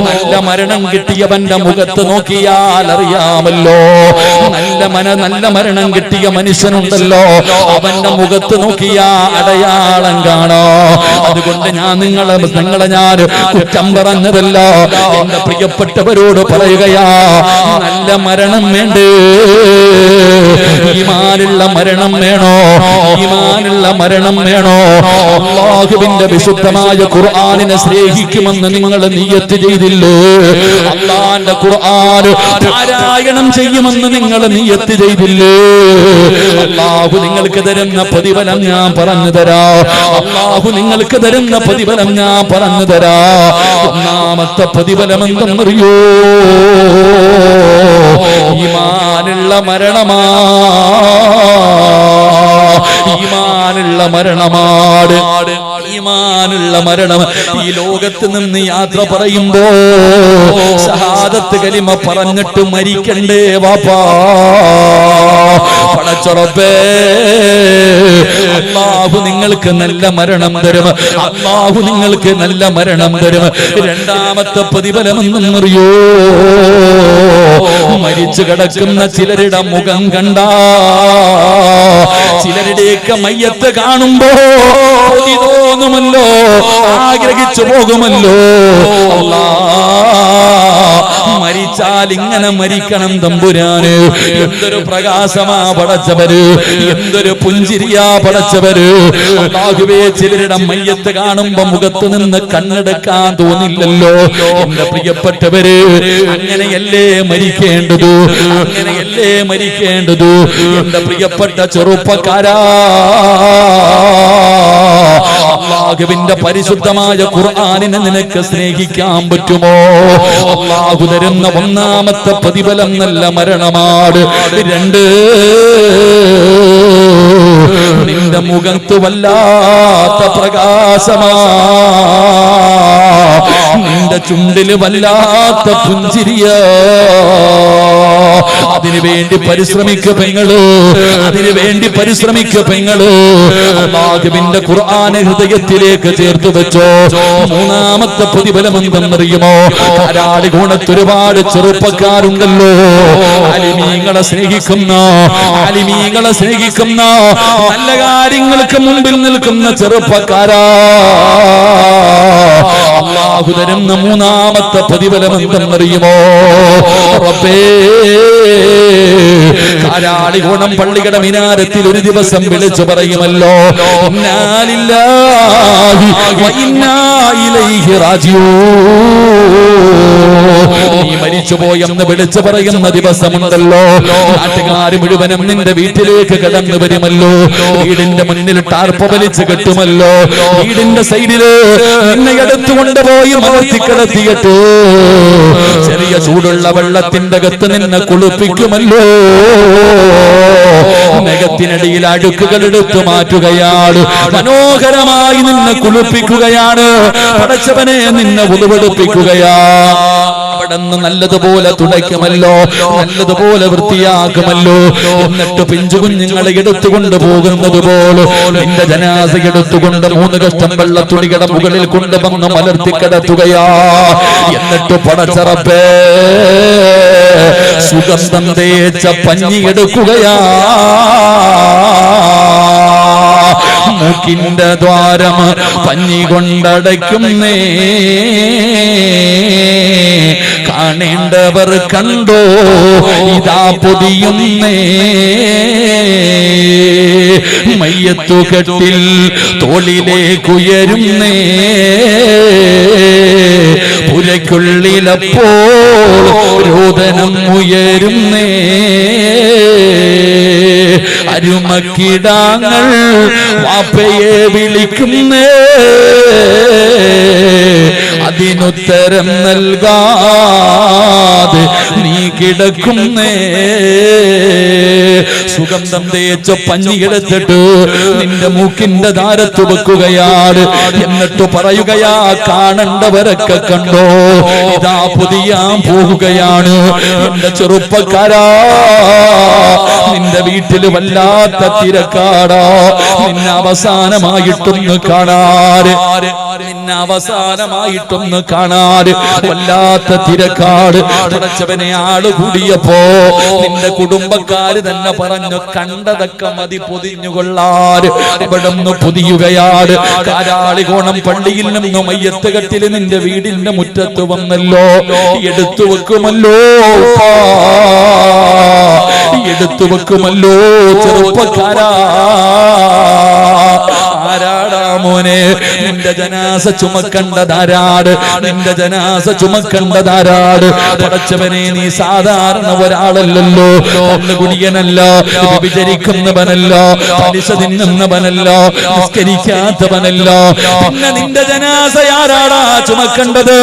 നല്ല മരണം കിട്ടിയവന്റെ മുഖത്ത് നോക്കിയാൽ അറിയാമല്ലോ. നല്ല മരണം കിട്ടിയ മനുഷ്യനുണ്ടല്ലോ, അവന്റെ മുഖത്ത് നോക്കിയാ അടയാളം കാണോ. അതുകൊണ്ട് ഞാൻ നിങ്ങളെ ഞാൻ കുറ്റം പറഞ്ഞതല്ല, എന്റെ പ്രിയപ്പെട്ടവരോട് പറയുകയാ, നല്ല മരണം വേണ്ടേ? ഈമാനുള്ള മരണം വേണോ? ഈമാനുള്ള മരണം വേണോ? അല്ലാഹുവിന്റെ വിശുദ്ധമായ ഖുർആനിനെ സ്നേഹിക്കുമെന്ന് നിങ്ങൾ നിയ്യത്ത് ചെയ്തില്ലേ? അല്ലാഹുവിന്റെ ഖുർആൻ പാരായണം ചെയ്യുമെന്ന് നിങ്ങൾ നിയ്യത്ത് ചെയ്തില്ലേ? അല്ലാഹു നിങ്ങൾക്ക് തരുന്ന പ്രതിഫലം ഞാൻ പറഞ്ഞു തരാ. അല്ലാഹു നിങ്ങൾക്ക് തരുന്ന പ്രതിഫലം ഞാൻ പറഞ്ഞു തരാ. ഒന്നാമത്തെ പ്രതിഫലം എന്തെന്നറിയോ? ഈമാനുള്ള മരണമാ. ഈമാനുള്ള മരണമാണ്. ഈമാനുള്ള മരണം. ഈ ലോകത്ത് നിന്ന് യാത്ര പറയുമ്പോ ഷഹാദത്ത് കലിമ പറഞ്ഞിട്ട് മരിക്കണ്ടേ വാപ്പാ? പടച്ചറബ്ബേ, അല്ലാഹു നിങ്ങൾക്ക് നല്ല മരണം തരും. അല്ലാഹു നിങ്ങൾക്ക് നല്ല മരണം തരും. രണ്ടാമത്തെ പ്രതിഫലം എന്നറിയോ? മരിച്ചു കിടക്കുന്ന ചിലരുടെ മുഖം കണ്ടാ, ചിലരുടെയൊക്കെ മയ്യത്ത് കാണുമ്പോ കൊതി തോന്നുമല്ലോ, ആഗ്രഹിച്ചു പോകുമല്ലോ. മരിച്ചാൽ ഇങ്ങനെ മരിക്കണം തമ്പുരാന്. എന്തൊരു പ്രകാശമാ പടച്ചവര്, എന്തൊരു പുഞ്ചിരിയാ പടച്ചവര്. അല്ലാഹുവേ, ചിലരുടെ മയ്യത്ത് കാണുമ്പോ മുഖത്ത് നിന്ന് കണ്ണെടുക്കാൻ തോന്നില്ലല്ലോ. എന്റെ പ്രിയപ്പെട്ടവര്, അങ്ങനെയല്ലേ മരിക്കേണ്ടത്? അങ്ങനെയല്ലേ മരിക്കേണ്ടത്? എന്റെ പ്രിയപ്പെട്ട ചെറുപ്പക്കാരാ, അല്ലാഹുവിന്റെ പരിശുദ്ധമായ ഖുർആനിനെ നിനക്ക് സ്നേഹിക്കാൻ പറ്റുമോ? അല്ലാഹു തരുന്ന ഒന്നാമത്തെ പ്രതിഫലം നല്ല മരണമാണ്. രണ്ട്, നിന്റെ മുഖത്ത് വല്ലാത്ത പ്രകാശമാ, നിന്റെ ചുണ്ടില് വല്ലാത്ത പുഞ്ചിരിയാ. അതിനുവേണ്ടി പരിശ്രമിക്കുക പെങ്ങള്, അതിനുവേണ്ടി പരിശ്രമിക്കുക പെങ്ങള്. അല്ലാഹുവിന്റെ ഖുർആനെ ഹൃദയത്തിലേക്ക് ചേർത്ത് വെച്ചോ. മൂന്നാമത്തെ പ്രതിഫലം എന്തെന്നറിയുമോ? കാരാളി ഗുണത്ത് ഒരുപാട് ചെറുപ്പക്കാരുണ്ടല്ലോ, ആലിമീങ്ങളെ സ്നേഹിക്കുന്ന, ആലിമീങ്ങളെ സ്നേഹിക്കുന്ന, നല്ല കാര്യങ്ങൾക്ക് മുമ്പിൽ നിൽക്കുന്ന ചെറുപ്പക്കാരാ. അല്ലാഹു തരുന്ന മൂന്നാമത്തെ പ്രതിഫലം എന്തെന്നറിയുമോ? റബ്ബേ, കാരാളി ഗുണം പള്ളിയുടെ മിനാരത്തിൽ ഒരു ദിവസം വിളിച്ചു പറയുമല്ലോ, ഇന്നാ ലില്ലാഹി വ ഇന്നാ ഇലൈഹി റാജിഊൻ. നീ മരിച്ചുപോയെന്ന് വിളിച്ചു പറയുന്ന ദിവസമുണ്ടല്ലോ, നാട്ടുകാർ മുഴുവനും നിന്റെ വീട്ടിലേക്ക് കടന്നു വരുമല്ലോ. വീടിന്റെ മുന്നിൽ ടാർപ്പ വലിച്ചു കെട്ടുമല്ലോ. വീടിന്റെ സൈഡില് നിന്നെ എടുത്തുകൊണ്ടുപോയി മലർത്തിക്കിടത്തിയിട്ട് ചെറിയ ചൂടുള്ള വെള്ളത്തിന്റെ അകത്ത് നിന്നെ കുളിപ്പിക്കുമല്ലോ. നഖത്തിനടിയിൽ അഴുക്കുകൾ എടുത്തു മാറ്റുകയാണ്, മനോഹരമായി നിന്നെ കുളിപ്പിക്കുകയാണ്. പടച്ചവനെ, നിന്നെ ഉളുവെടുപ്പിക്കുകയാ. അവിടെന്ന് നല്ലതുപോലെ തുടയ്ക്കുമല്ലോ, നല്ലതുപോലെ വൃത്തിയാക്കുമല്ലോ. എന്നിട്ട് പിഞ്ചു കുഞ്ഞുങ്ങളെ എടുത്തുകൊണ്ട് പോകുന്നത് പോലെ നിന്റെ ജനാസ എടുത്തുകൊണ്ട് 3 കഷ്ടം വെള്ള തുണിയുടെ മുകളിൽ കൊണ്ടുവന്ന് മലർത്തിക്കിടത്തുകയാ. എന്നിട്ട് പടച്ചറപ്പേ, സുഗന്ധം തേച്ച പഞ്ഞി എടുക്കുകയാ. മൂക്കിന്റെ ദ്വാരം പഞ്ഞി കൊണ്ടടയ്ക്കുന്നേ, കാണേണ്ടവർ കണ്ടോ ഇതാ പൊതിയുന്നേ. മയ്യത്തുകെട്ടിൽ തോളിലേക്കുയരുന്നേ, പുരകി പുഴയ്ക്കുള്ളിലപ്പോൾ രോദനം ഉയരുന്നേ അരുമക്കിടാങ്ങൾ വാപ്പയെ വിളിക്കുന്നേ അതിനുത്തരം നൽകാതെ നീ കിടക്കുന്നേ സുഗന്ധം തേച്ച പഞ്ഞിയെടുത്തിട്ട് നിന്റെ മൂക്കിന്റെ ധാരത്ത് വെക്കുകയാണ് എന്നിട്ട് പറയുകയാ കാണണ്ടവരൊക്കെ കണ്ടോ ഇതാ പൊതിയാൻ പോവുകയാണ് എന്റെ ചെറുപ്പക്കാരാ നിന്റെ വീട്ടിൽ വല്ലാത്ത തിരക്കാടാ നിന്നെ അവസാനമായിട്ടൊന്ന് കാണാറ് വല്ലാത്ത തിരക്കാട് പടച്ചവനെ ആള് കൂടിയപ്പോ നിന്റെ കുടുംബക്കാര് തന്നെ പറഞ്ഞു കണ്ടതൊക്കെ മതി പൊതിഞ്ഞുകൊള്ളാറ് ഇവിടൊന്ന് പൊതിയുകയാണ് കാരാളികോണം പള്ളിയിൽ നിന്ന് മയ്യത്ത് കെട്ടില് നിന്റെ വീടിന്റെ മുറ്റത്ത് വന്നല്ലോ എടുത്തു വെക്കുമല്ലോ എടുത്തു വെക്കുമല്ലോ ചെറുപ്പക്കാരാ ആരാടാ മോനെ നിന്റെ ജനാസ ചുമക്കണ്ടതാരാട് നിന്റെ ജനാസ ചുമക്കണ്ടതാരാട് പടച്ചവനെ നീ സാധാരണ ഒരാളല്ലല്ലോ കുടിയനല്ല വിചരിക്കുന്നവനല്ല പലിശ തിന്നുന്നവനല്ല നിസ്കരിക്കാത്തവനല്ല പിന്നെ നിന്റെ ജനാസ ആരാടാ ചുമക്കണ്ടത്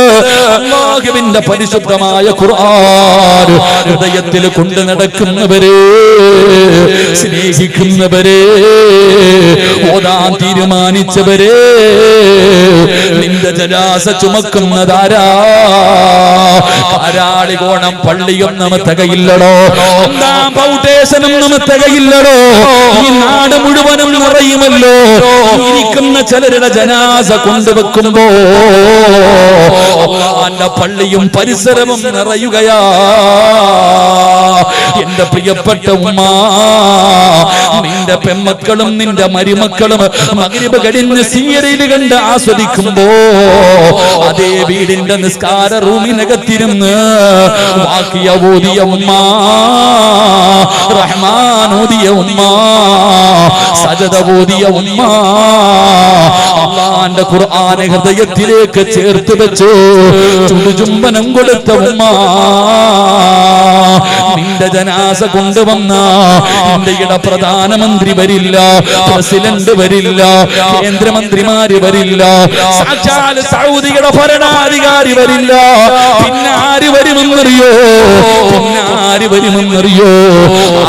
അല്ലാഹുവിന്റെ പരിശുദ്ധമായ ഖുർആൻ ഹൃദയത്തിൽ കൊണ്ടു നടക്കുന്നവരെ സ്നേഹിക്കുന്നവരെ ഓതാൻ തീരുമാനിച്ചവരെ നിന്റെ ജനാസ ചുമക്കുന്നതാരാ കാരാളികോണം പള്ളിയൊന്നും തികയില്ലടോ ഫൗണ്ടേഷനൊന്നും തികയില്ലടോ ഈ നാട് മുഴുവനും നിറയുമല്ലോ ഇരിക്കുന്ന ചിലരുടെ ജനാസ കൊണ്ടുവെക്കുമ്പോ അല്ലാഹുവിന്റെ പള്ളിയും പരിസരവും നിറയുകയാ എന്റെ പ്രിയപ്പെട്ട ഉമ്മ നിന്റെ പെൺമക്കളും നിന്റെ മരുമക്കളും മഗ്രിബ് കഴിഞ്ഞ് സീരിയൽ കണ്ട് ആസ്വദിക്കുമ്പോ അതേ വീടിന്റെ നിസ്കാര റൂമിനകത്തിരുന്ന് വാക്കിയ ഓതിയ ഉമ്മ റഹ്മാൻ ഓതിയ ഉമ്മ സജദ ഓതിയ ഉമ്മ അല്ലാഹുവിന്റെ ഖുർആൻ ഹൃദയത്തിലേക്ക് ചേർത്ത് വെച്ചു ചുടുചുംബനം കൊടുത്ത ഉമ്മ നിന്റെ ജനാസ കൊണ്ടുവന്ന ഇന്ത്യയുടെ പ്രധാനമന്ത്രി വരില്ല പ്രസിഡന്റ് വരില്ല കേന്ദ്രമന്ത്രിമാര് വരില്ല സാക്ഷാൽ സൗദിയുടെ ഭരണാധികാരി വരില്ല പിന്നെ ആര് വരുമെന്നറിയോ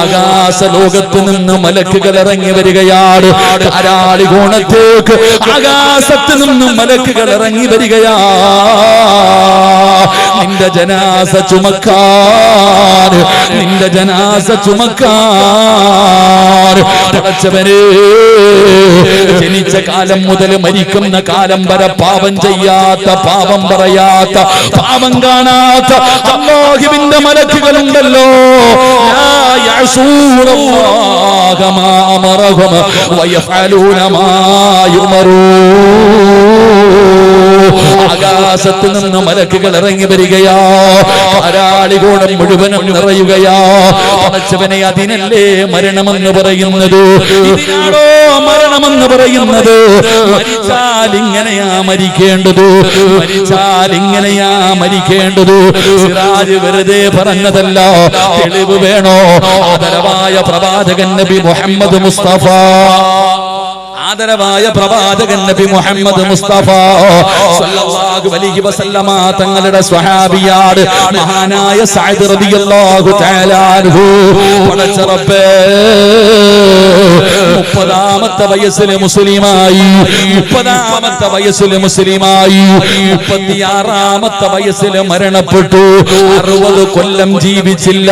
ആകാശ ലോകത്ത് നിന്ന് മലക്കുകൾ ഇറങ്ങി വരികയാണ് കാരാളികോണത്തേക്ക് ആകാശത്ത് നിന്ന് മലക്കുകൾ ഇറങ്ങി വരികയാ നിന്റെ ജനാസ ചുമക്കാൻ നിന്റെ ജനാസ ചുമക്കാൻ പടച്ചവനെ ജനിച്ച കാലം മുതൽ മരിക്കുന്ന കാലം വരെ പാപം ചെയ്യാത്ത പാപം പറയാത്ത പാപം കാണാത്ത അല്ലാഹുവിന്റെ മലക്കുകളുണ്ടല്ലോ ലാ യഅസൂനല്ലാഹ മാ അമറഹും വയഫഅലൂന മാ യുമറൂൻ ആകാശത്ത് നിന്ന് മലക്കുകൾ ഇറങ്ങി വരികയാ കാരാളികോണം മുഴുവനും നിറയുകയാ പടച്ചവനെ അതിനല്ലേ മരണമെന്ന് പറയുന്നത് ഇതിനാണോ മരണമെന്ന് പറയുന്നത് മരിച്ചാൽ ഇങ്ങനെയാ മരിക്കേണ്ടത് മരിച്ചാൽ ഇങ്ങനെയാ മരിക്കേണ്ടത് സിറാജ് വെറുതെ പറഞ്ഞതല്ല തെളിവ് വേണോ ആദരവായ പ്രവാചകൻ നബി മുഹമ്മദ് മുസ്തഫ ആദരവായ പ്രവാചകൻ നബി മുഹമ്മദ് മുസ്തഫ സല്ലല്ലാഹു അലൈഹി വസല്ലമ തങ്ങളുടെ സ്വഹാബിയാണ് മഹാനായ സഅദ് റളിയല്ലാഹു തആല അൻഹു പടച്ച റബ്ബേ 30ാമത്തെ വയസ്സിൽ മുസ്ലിമായി 30ാമത്തെ വയസ്സിൽ മുസ്ലിമായി 36ാമത്തെ വയസ്സിൽ മരണപ്പെട്ടു 60 കൊല്ലം ജീവിച്ചില്ല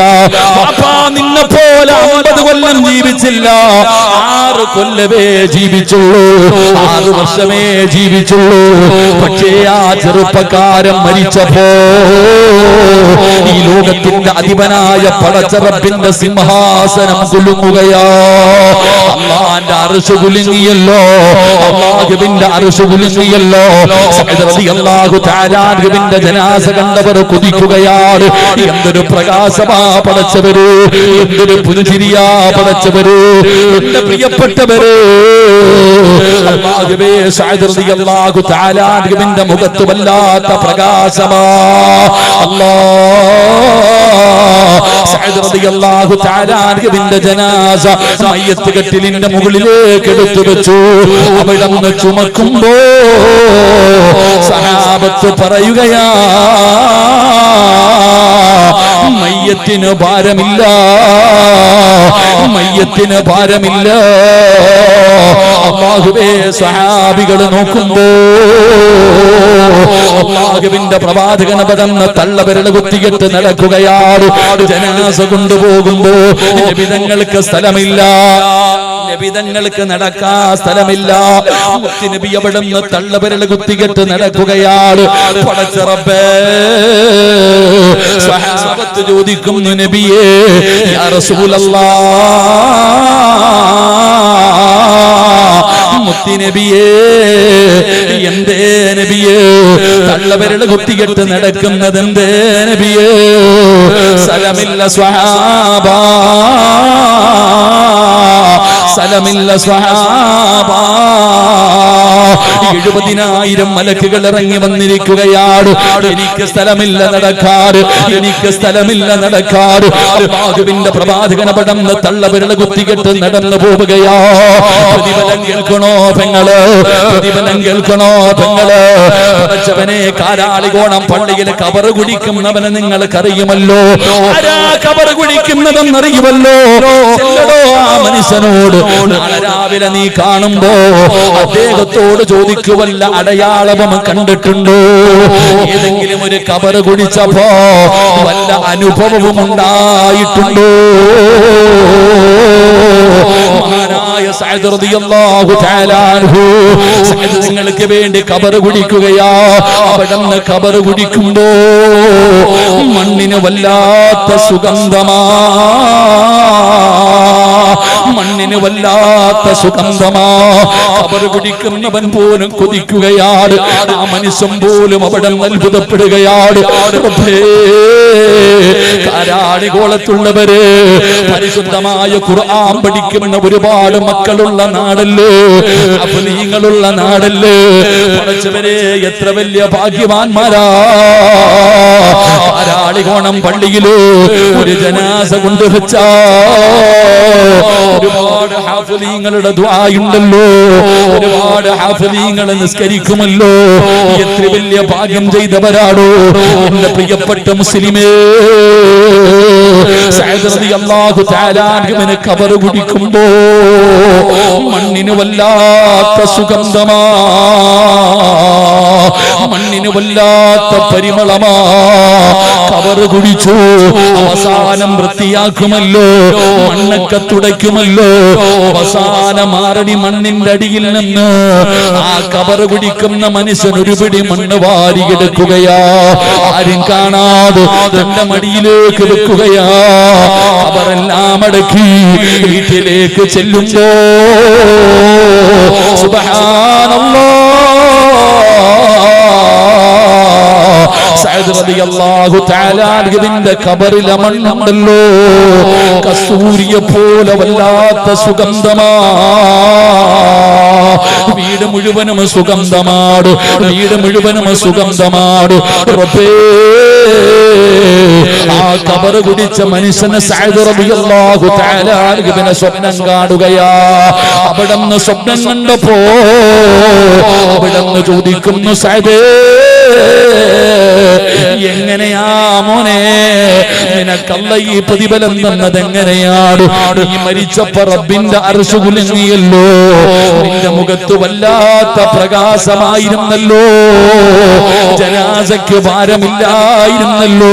പാപ്പാ നിന്നെ പോലെ 50 കൊല്ലം ജീവിച്ചില്ല 6 കൊല്ലമേ ജീവിച്ചുള്ളൂ 6 വർഷമേ ജീവിച്ചുള്ളൂ പക്ഷേ ആ ചെറുപ്പക്കാരൻ മരിച്ചപ്പോ ഈ ലോകത്തിന്റെ അധിപനായ പടച്ച റബ്ബിന്റെ സിംഹാസനം കുലുങ്ങുകയാ അല്ലാഹുവിന്റെ അർശ് കുലുങ്ങിയല്ലോ അല്ലാഹുവിന്റെ അർശ് കുലുങ്ങിയല്ലോ സഅദ് റളിയല്ലാഹു തആല അൻഹുവിന്റെ ജനാസ കണ്ടവർ കുതിക്കുകയാണ് എന്തൊരു പ്രകാശമാ പടച്ചവര് എന്തൊരു പുതുചിരിയാ പടച്ചവര് എന്റെ പ്രിയപ്പെട്ടവര് അല്ലാഹുവേ സഅദ് റളിയല്ലാഹു തആല അൻഹുവിന്റെ മുഖത്ത് വല്ലാത്ത പ്രകാശമാ അല്ലാഹ് സഅദ് റളിയല്ലാഹു തആല അൻഹുവിന്റെ ജനാസ മയ്യത്ത് കട്ടിലിന്റെ മുകളിലേക്ക് എടുത്തു വെച്ചു അവിടുന്ന് ചുമക്കുമ്പോ സഹാബത്ത് പറയുകയാ മയ്യത്തിന് ഭാരമില്ല മയ്യത്തിന് ഭാരമില്ല അല്ലാഹുവേ സഹാബികൾ നോക്കുമ്പോ അല്ലാഹുവിന്റെ പ്രവാചകൻ പദന്ന തള്ളവിരൽ കുത്തിയിട്ട് നടക്കുകയാണ് ജനാസ കൊണ്ടുപോകുമ്പോ നബിതങ്ങൾക്ക് സ്ഥലമില്ല നബിതങ്ങൾക്ക് നടക്കാൻ സ്ഥലമില്ല നബി അവിടുന്ന് തള്ളവിരൽ കുത്തിയിട്ട് നടക്കുകയാണ് പടച്ച റബ്ബേ സഹാബത്ത് ചോദിക്കുന്നു നബിയേ യാ റസൂലല്ലാഹ് മുത്തി നബിയേ എന്തേ നബിയേ തള്ളവിരൽ കുത്തിയിട്ട് നടക്കുന്നത് എന്തേ നബിയേ സലമില്ല സ്വഹാബ സലമില്ല സ്വഹാബ 70,000 മലക്കുകൾ ഇറങ്ങി വന്നിരിക്കുകയാണ് എനിക്ക് സ്ഥലമില്ല നടക്കാറ് എനിക്ക് സ്ഥലമില്ല നടക്കാറ് അല്ലാഹുവിന്റെ പ്രവാചകൻ പടന്ന് തള്ളവിരൽ കുത്തിയിട്ട് നടന്നു പോവുകയാ പ്രതിഫലം കേൾക്കണോ പെങ്ങള് പ്രതിഫലം കേൾക്കണോ പെങ്ങള് പടച്ചവനെ കാരാളികോണം പള്ളിയിൽ കബർ കുടിക്കുന്നവനെ നിങ്ങൾക്കറിയുമല്ലോ ആരാ കബർ കുടിക്കുന്നതെന്നറിയുമല്ലോ ചെല്ലടോ ആ മനുഷ്യനോട് നാളെ രാവിലെ നീ കാണുമ്പോ അദ്ദേഹത്തോട് ചോദിക്കുവല്ല അടയാളവും കണ്ടിട്ടുണ്ടോ ഏതെങ്കിലും ഒരു കബർ കുടിച്ചപ്പോ വല്ല അനുഭവവും ഉണ്ടായിട്ടുണ്ടോ മഹാനായ സഅദ് റളിയല്ലാഹു തആല അൻഹു സഅദ് നിങ്ങൾക്ക് വേണ്ടി കബർ കുടിക്കുകയാ അവിടുന്ന് കബർ കുടിക്കുമ്പോ മണ്ണിന് വല്ലാത്ത സുഗന്ധമാ മണ്ണിന് വല്ലാത്ത സുഗന്ധമാ കബർ കുടിക്കുന്നവൻ പോലും കൊതിക്കുകയാണ് ആ മനുഷ്യൻ പോലും അവിടെ അത്ഭുതപ്പെടുകയാണ് കാരാളികോളത്തുള്ളവര് പരിശുദ്ധമായ ഖുർആൻ പഠിക്കുന്ന ഒരുപാട് മക്കളുള്ള നാടല്ലേ അഫ്ലീങ്ങളുള്ള നാടല്ലേ പഠിച്ചവരെ എത്ര വലിയ ഭാഗ്യവാന്മാരാ കാരാളികോണം പള്ളിയില് ഒരു ജനാസ കൊണ്ടുവച്ചാ ഒരുപാട് ഹാഫിളീങ്ങളുടെ ദുആയുണ്ടല്ലോ ഒരുപാട് ഹാഫിളീങ്ങൾ നിസ്കരിക്കുമല്ലോ എത്ര വലിയ ഭാഗ്യം ചെയ്തവരാണോ എന്റെ പ്രിയപ്പെട്ട മുസ്ലിമേ സഅദ് റളിയല്ലാഹു തആല അൻഹുവിനെ ഖബർ കുടിക്കുമ്പോ മണ്ണിന് വല്ലാത്ത സുഗന്ധമാ മണ്ണിന് വല്ലാത്ത പരിമളമാ ഖബർ കുടിച്ചു അവസാനം വൃത്തിയാക്കുമല്ലോ മണ്ണൊക്കെ തുടയ്ക്കുമല്ലോ അവസാനം ആറടി മണ്ണിന്റെ അടിയിൽ നിന്ന് ആ ഖബർ കുടിക്കുന്ന മനുഷ്യൻ ഒരു പിടി മണ്ണ് വാരിയെടുക്കുകയാ ആരും കാണാതെ തന്റെ മടിയിലേക്ക് വെക്കുകയാ ഖബറെല്ലാം അടക്കി വീട്ടിലേക്ക് ചെല്ലുമ്പോ സഅദ് റളിയല്ലാഹു തആല അൻഹുവിന്റെ ഖബറിലെ മണ്ണുണ്ടല്ലോ കസ്തൂരിയെ പോലെ വല്ലാത്ത സുഗന്ധമാ വീട് മുഴുവനും സുഗന്ധമാട് വീട് മുഴുവനും സുഗന്ധമാട് റബ്ബേ ആ ഖബർ കുടിച്ച മനുഷ്യന് സഅദ് റളിയല്ലാഹു തആല അൻഹുവിനെ സ്വപ്നം കാണുകയാ അവിടുന്ന് സ്വപ്നം കണ്ടപ്പോ അവിടുന്ന് ചോദിക്കുന്നു സഅദേ എങ്ങനെയാ മോനെ നിനക്കല്ല ഈ പ്രതിഫലം തന്നത് എങ്ങനെയാണ് ഈ മരിച്ചപ്പോ റബ്ബിന്റെ അർശ് കുലുങ്ങിയല്ലോ നിന്റെ മുഖത്ത് വല്ലാത്ത പ്രകാശമായിരുന്നല്ലോ ജനാസയ്ക്ക് ഭാരമില്ലായിരുന്നല്ലോ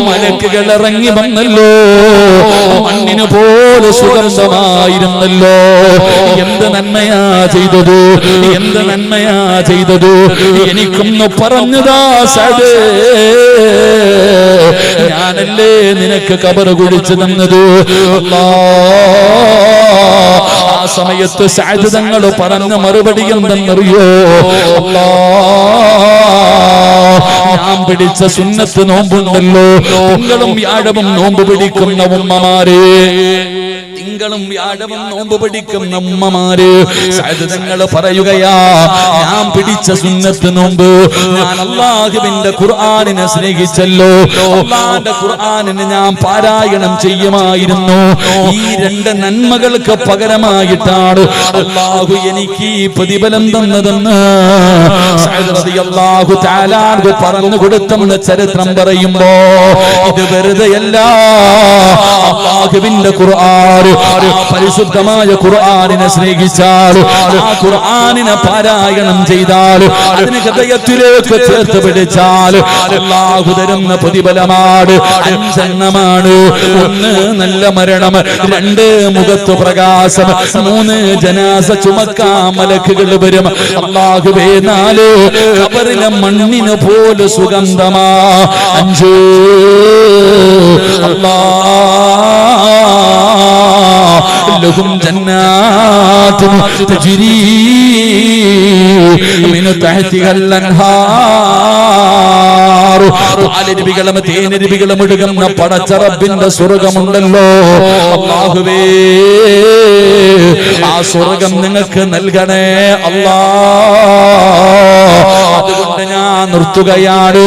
മലക്കുകൾ ഇറങ്ങി വന്നല്ലോ മണ്ണിന് പോലെ സുഗന്ധമായിരുന്നല്ലോ എന്ത് നന്മയാ ചെയ്തത് എന്ത് നന്മയാ ചെയ്തത് എനിക്കൊന്ന് പറഞ്ഞതാ സഅദേ ഞാനല്ലേ നിനക്ക് ഖബർ കുടിച്ചു തന്നത് ആ സമയത്ത് സഅദ് തങ്ങൾ പറഞ്ഞ മറുപടി എന്തെന്നറിയോ ഞാൻ പിടിച്ച സുന്നത്ത് നോമ്പുണ്ടല്ലോ നിങ്ങളും വ്യാഴവും നോമ്പ് പിടിക്കുന്ന ഉമ്മമാരെ തിങ്കളും വ്യാഴവും നോമ്പ് പിടിക്കുന്ന ഉമ്മമാര് സഅദ് തങ്ങൾ പറയുകയാ, ഞാൻ പിടിച്ച സുന്നത്ത് നോമ്പ്, ഞാൻ അല്ലാഹുവിന്റെ ഖുർആനിനെ സ്നേഹിച്ചല്ലോ, അല്ലാഹുവിന്റെ ഖുർആനിനെ ഞാൻ പാരായണം ചെയ്യുമായിരുന്നു. ഈ രണ്ട് നന്മകൾക്ക് പകരമായിട്ടാണ് അല്ലാഹു എനിക്ക് ഈ പ്രതിഫലം തന്നതെന്ന് സഅദ് റളിയല്ലാഹു തആല പറഞ്ഞു കൊടുത്തെന്ന് ചരിത്രം പറയുമ്പോ ഇത് വെറുതെയല്ല. അല്ലാഹുവിന്റെ ഖുർആൻ, പരിശുദ്ധമായ ഖുർആനിനെ സ്നേഹിച്ചാൽ, ആ ഖുർആനിനെ പാരായണം ചെയ്താൽ, അതിനെ ഹൃദയത്തിലേക്ക് ചേർത്ത് പിടിച്ചാൽ അല്ലാഹു തരുന്ന പ്രതിഫലമാണ് അഞ്ചെണ്ണമാണ്. ഒന്ന് നല്ല മരണം, രണ്ട് മുഖത്ത് പ്രകാശം, മൂന്ന് ജനാസ ചുമക്കാൻ മലക്കുകൾ വരും. അല്ലാഹുവേ, നാല് ഖബറിലെ മണ്ണിന് പോലെ സുഗന്ധമാ. അഞ്ച് ലഹും ജന്നാത്തുൻ തജ്രീ മിൻ തഹ്തിഹൽ അൻഹാർ. പാലരുവികളും തേനരുവികളും ഒഴുകുന്ന പടച്ച റബ്ബിന്റെ സ്വർഗമുണ്ടല്ലോ. അല്ലാഹുവേ, ആ സ്വർഗം നിങ്ങൾക്ക് നൽകണേ അല്ലാ. അതുകൊണ്ട് ഞാൻ നിർത്തുകയാണ്.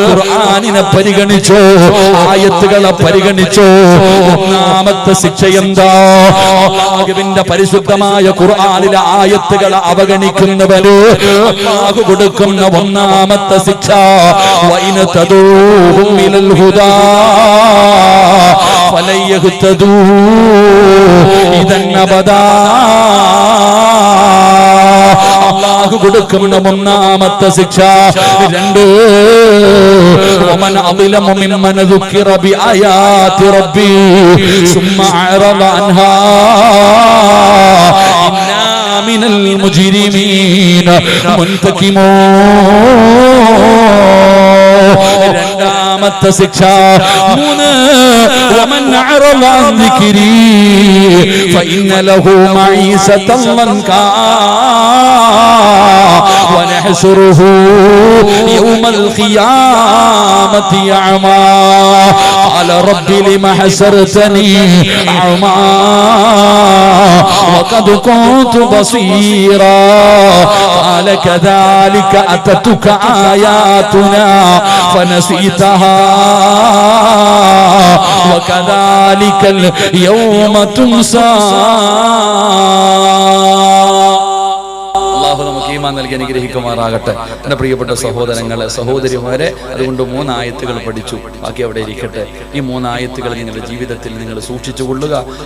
ഖുർആനിനെ പരിഗണിച്ചോ, ആയത്തുകളെ പരിഗണിച്ചോ. ഒന്നാമത്തെ ശിക്ഷ എന്താ? അല്ലാഹുവിന്റെ പരിശുദ്ധമായ ഖുർആനിലെ ആയത്തുകളെ അവഗണിക്കുന്നവന് അല്ലാഹു കൊടുക്കുന്ന ഒന്നാമത്തെ ശിക്ഷ വഇന തദൂഹും ഇലൽ ഹുദാ ഫലൻ യഹ്തദൂ ഇദൻ അബദാ. അല്ലാഹു കൊടുക്കുന്ന ഒന്നാമത്തെ ശിക്ഷ. രണ്ട്, വമൻ അളിമു മിമ്മൻ ദുക്കിറ ബിആയാതി റബ്ബി സുമ്മ അറദ അൻഹാ ഇന്നാ മിനൽ മുജ്രിമീന മുൻതകിമൂൻ. രണ്ടാമത്തെ ശിക്ഷ. മൂന്ന്, വമൻ അറദ അൻ ദിക്രി ഫഇന്ന ലഹു മഈസതൻ വൻകാ ونحشره يوم القيامة أعمى قال رب لم حشرتني أعمى وقد كنت بصيرا قال كذلك أتتك آياتنا فنسيتها وكذلك اليوم تنسى. അല്ലാഹു നമുക്ക് ഈമാൻ നൽകി അനുഗ്രഹിക്കുമാറാകട്ടെ. എൻ്റെ പ്രിയപ്പെട്ട സഹോദരങ്ങളെ, സഹോദരിമാരെ, അതുകൊണ്ട് 3 ആയത്തുകൾ പഠിച്ചു. ബാക്കി അവിടെ ഇരിക്കട്ടെ. ഈ 3 ആയത്തുകൾ നിങ്ങളുടെ ജീവിതത്തിൽ നിങ്ങൾ സൂക്ഷിച്ചു കൊള്ളുക.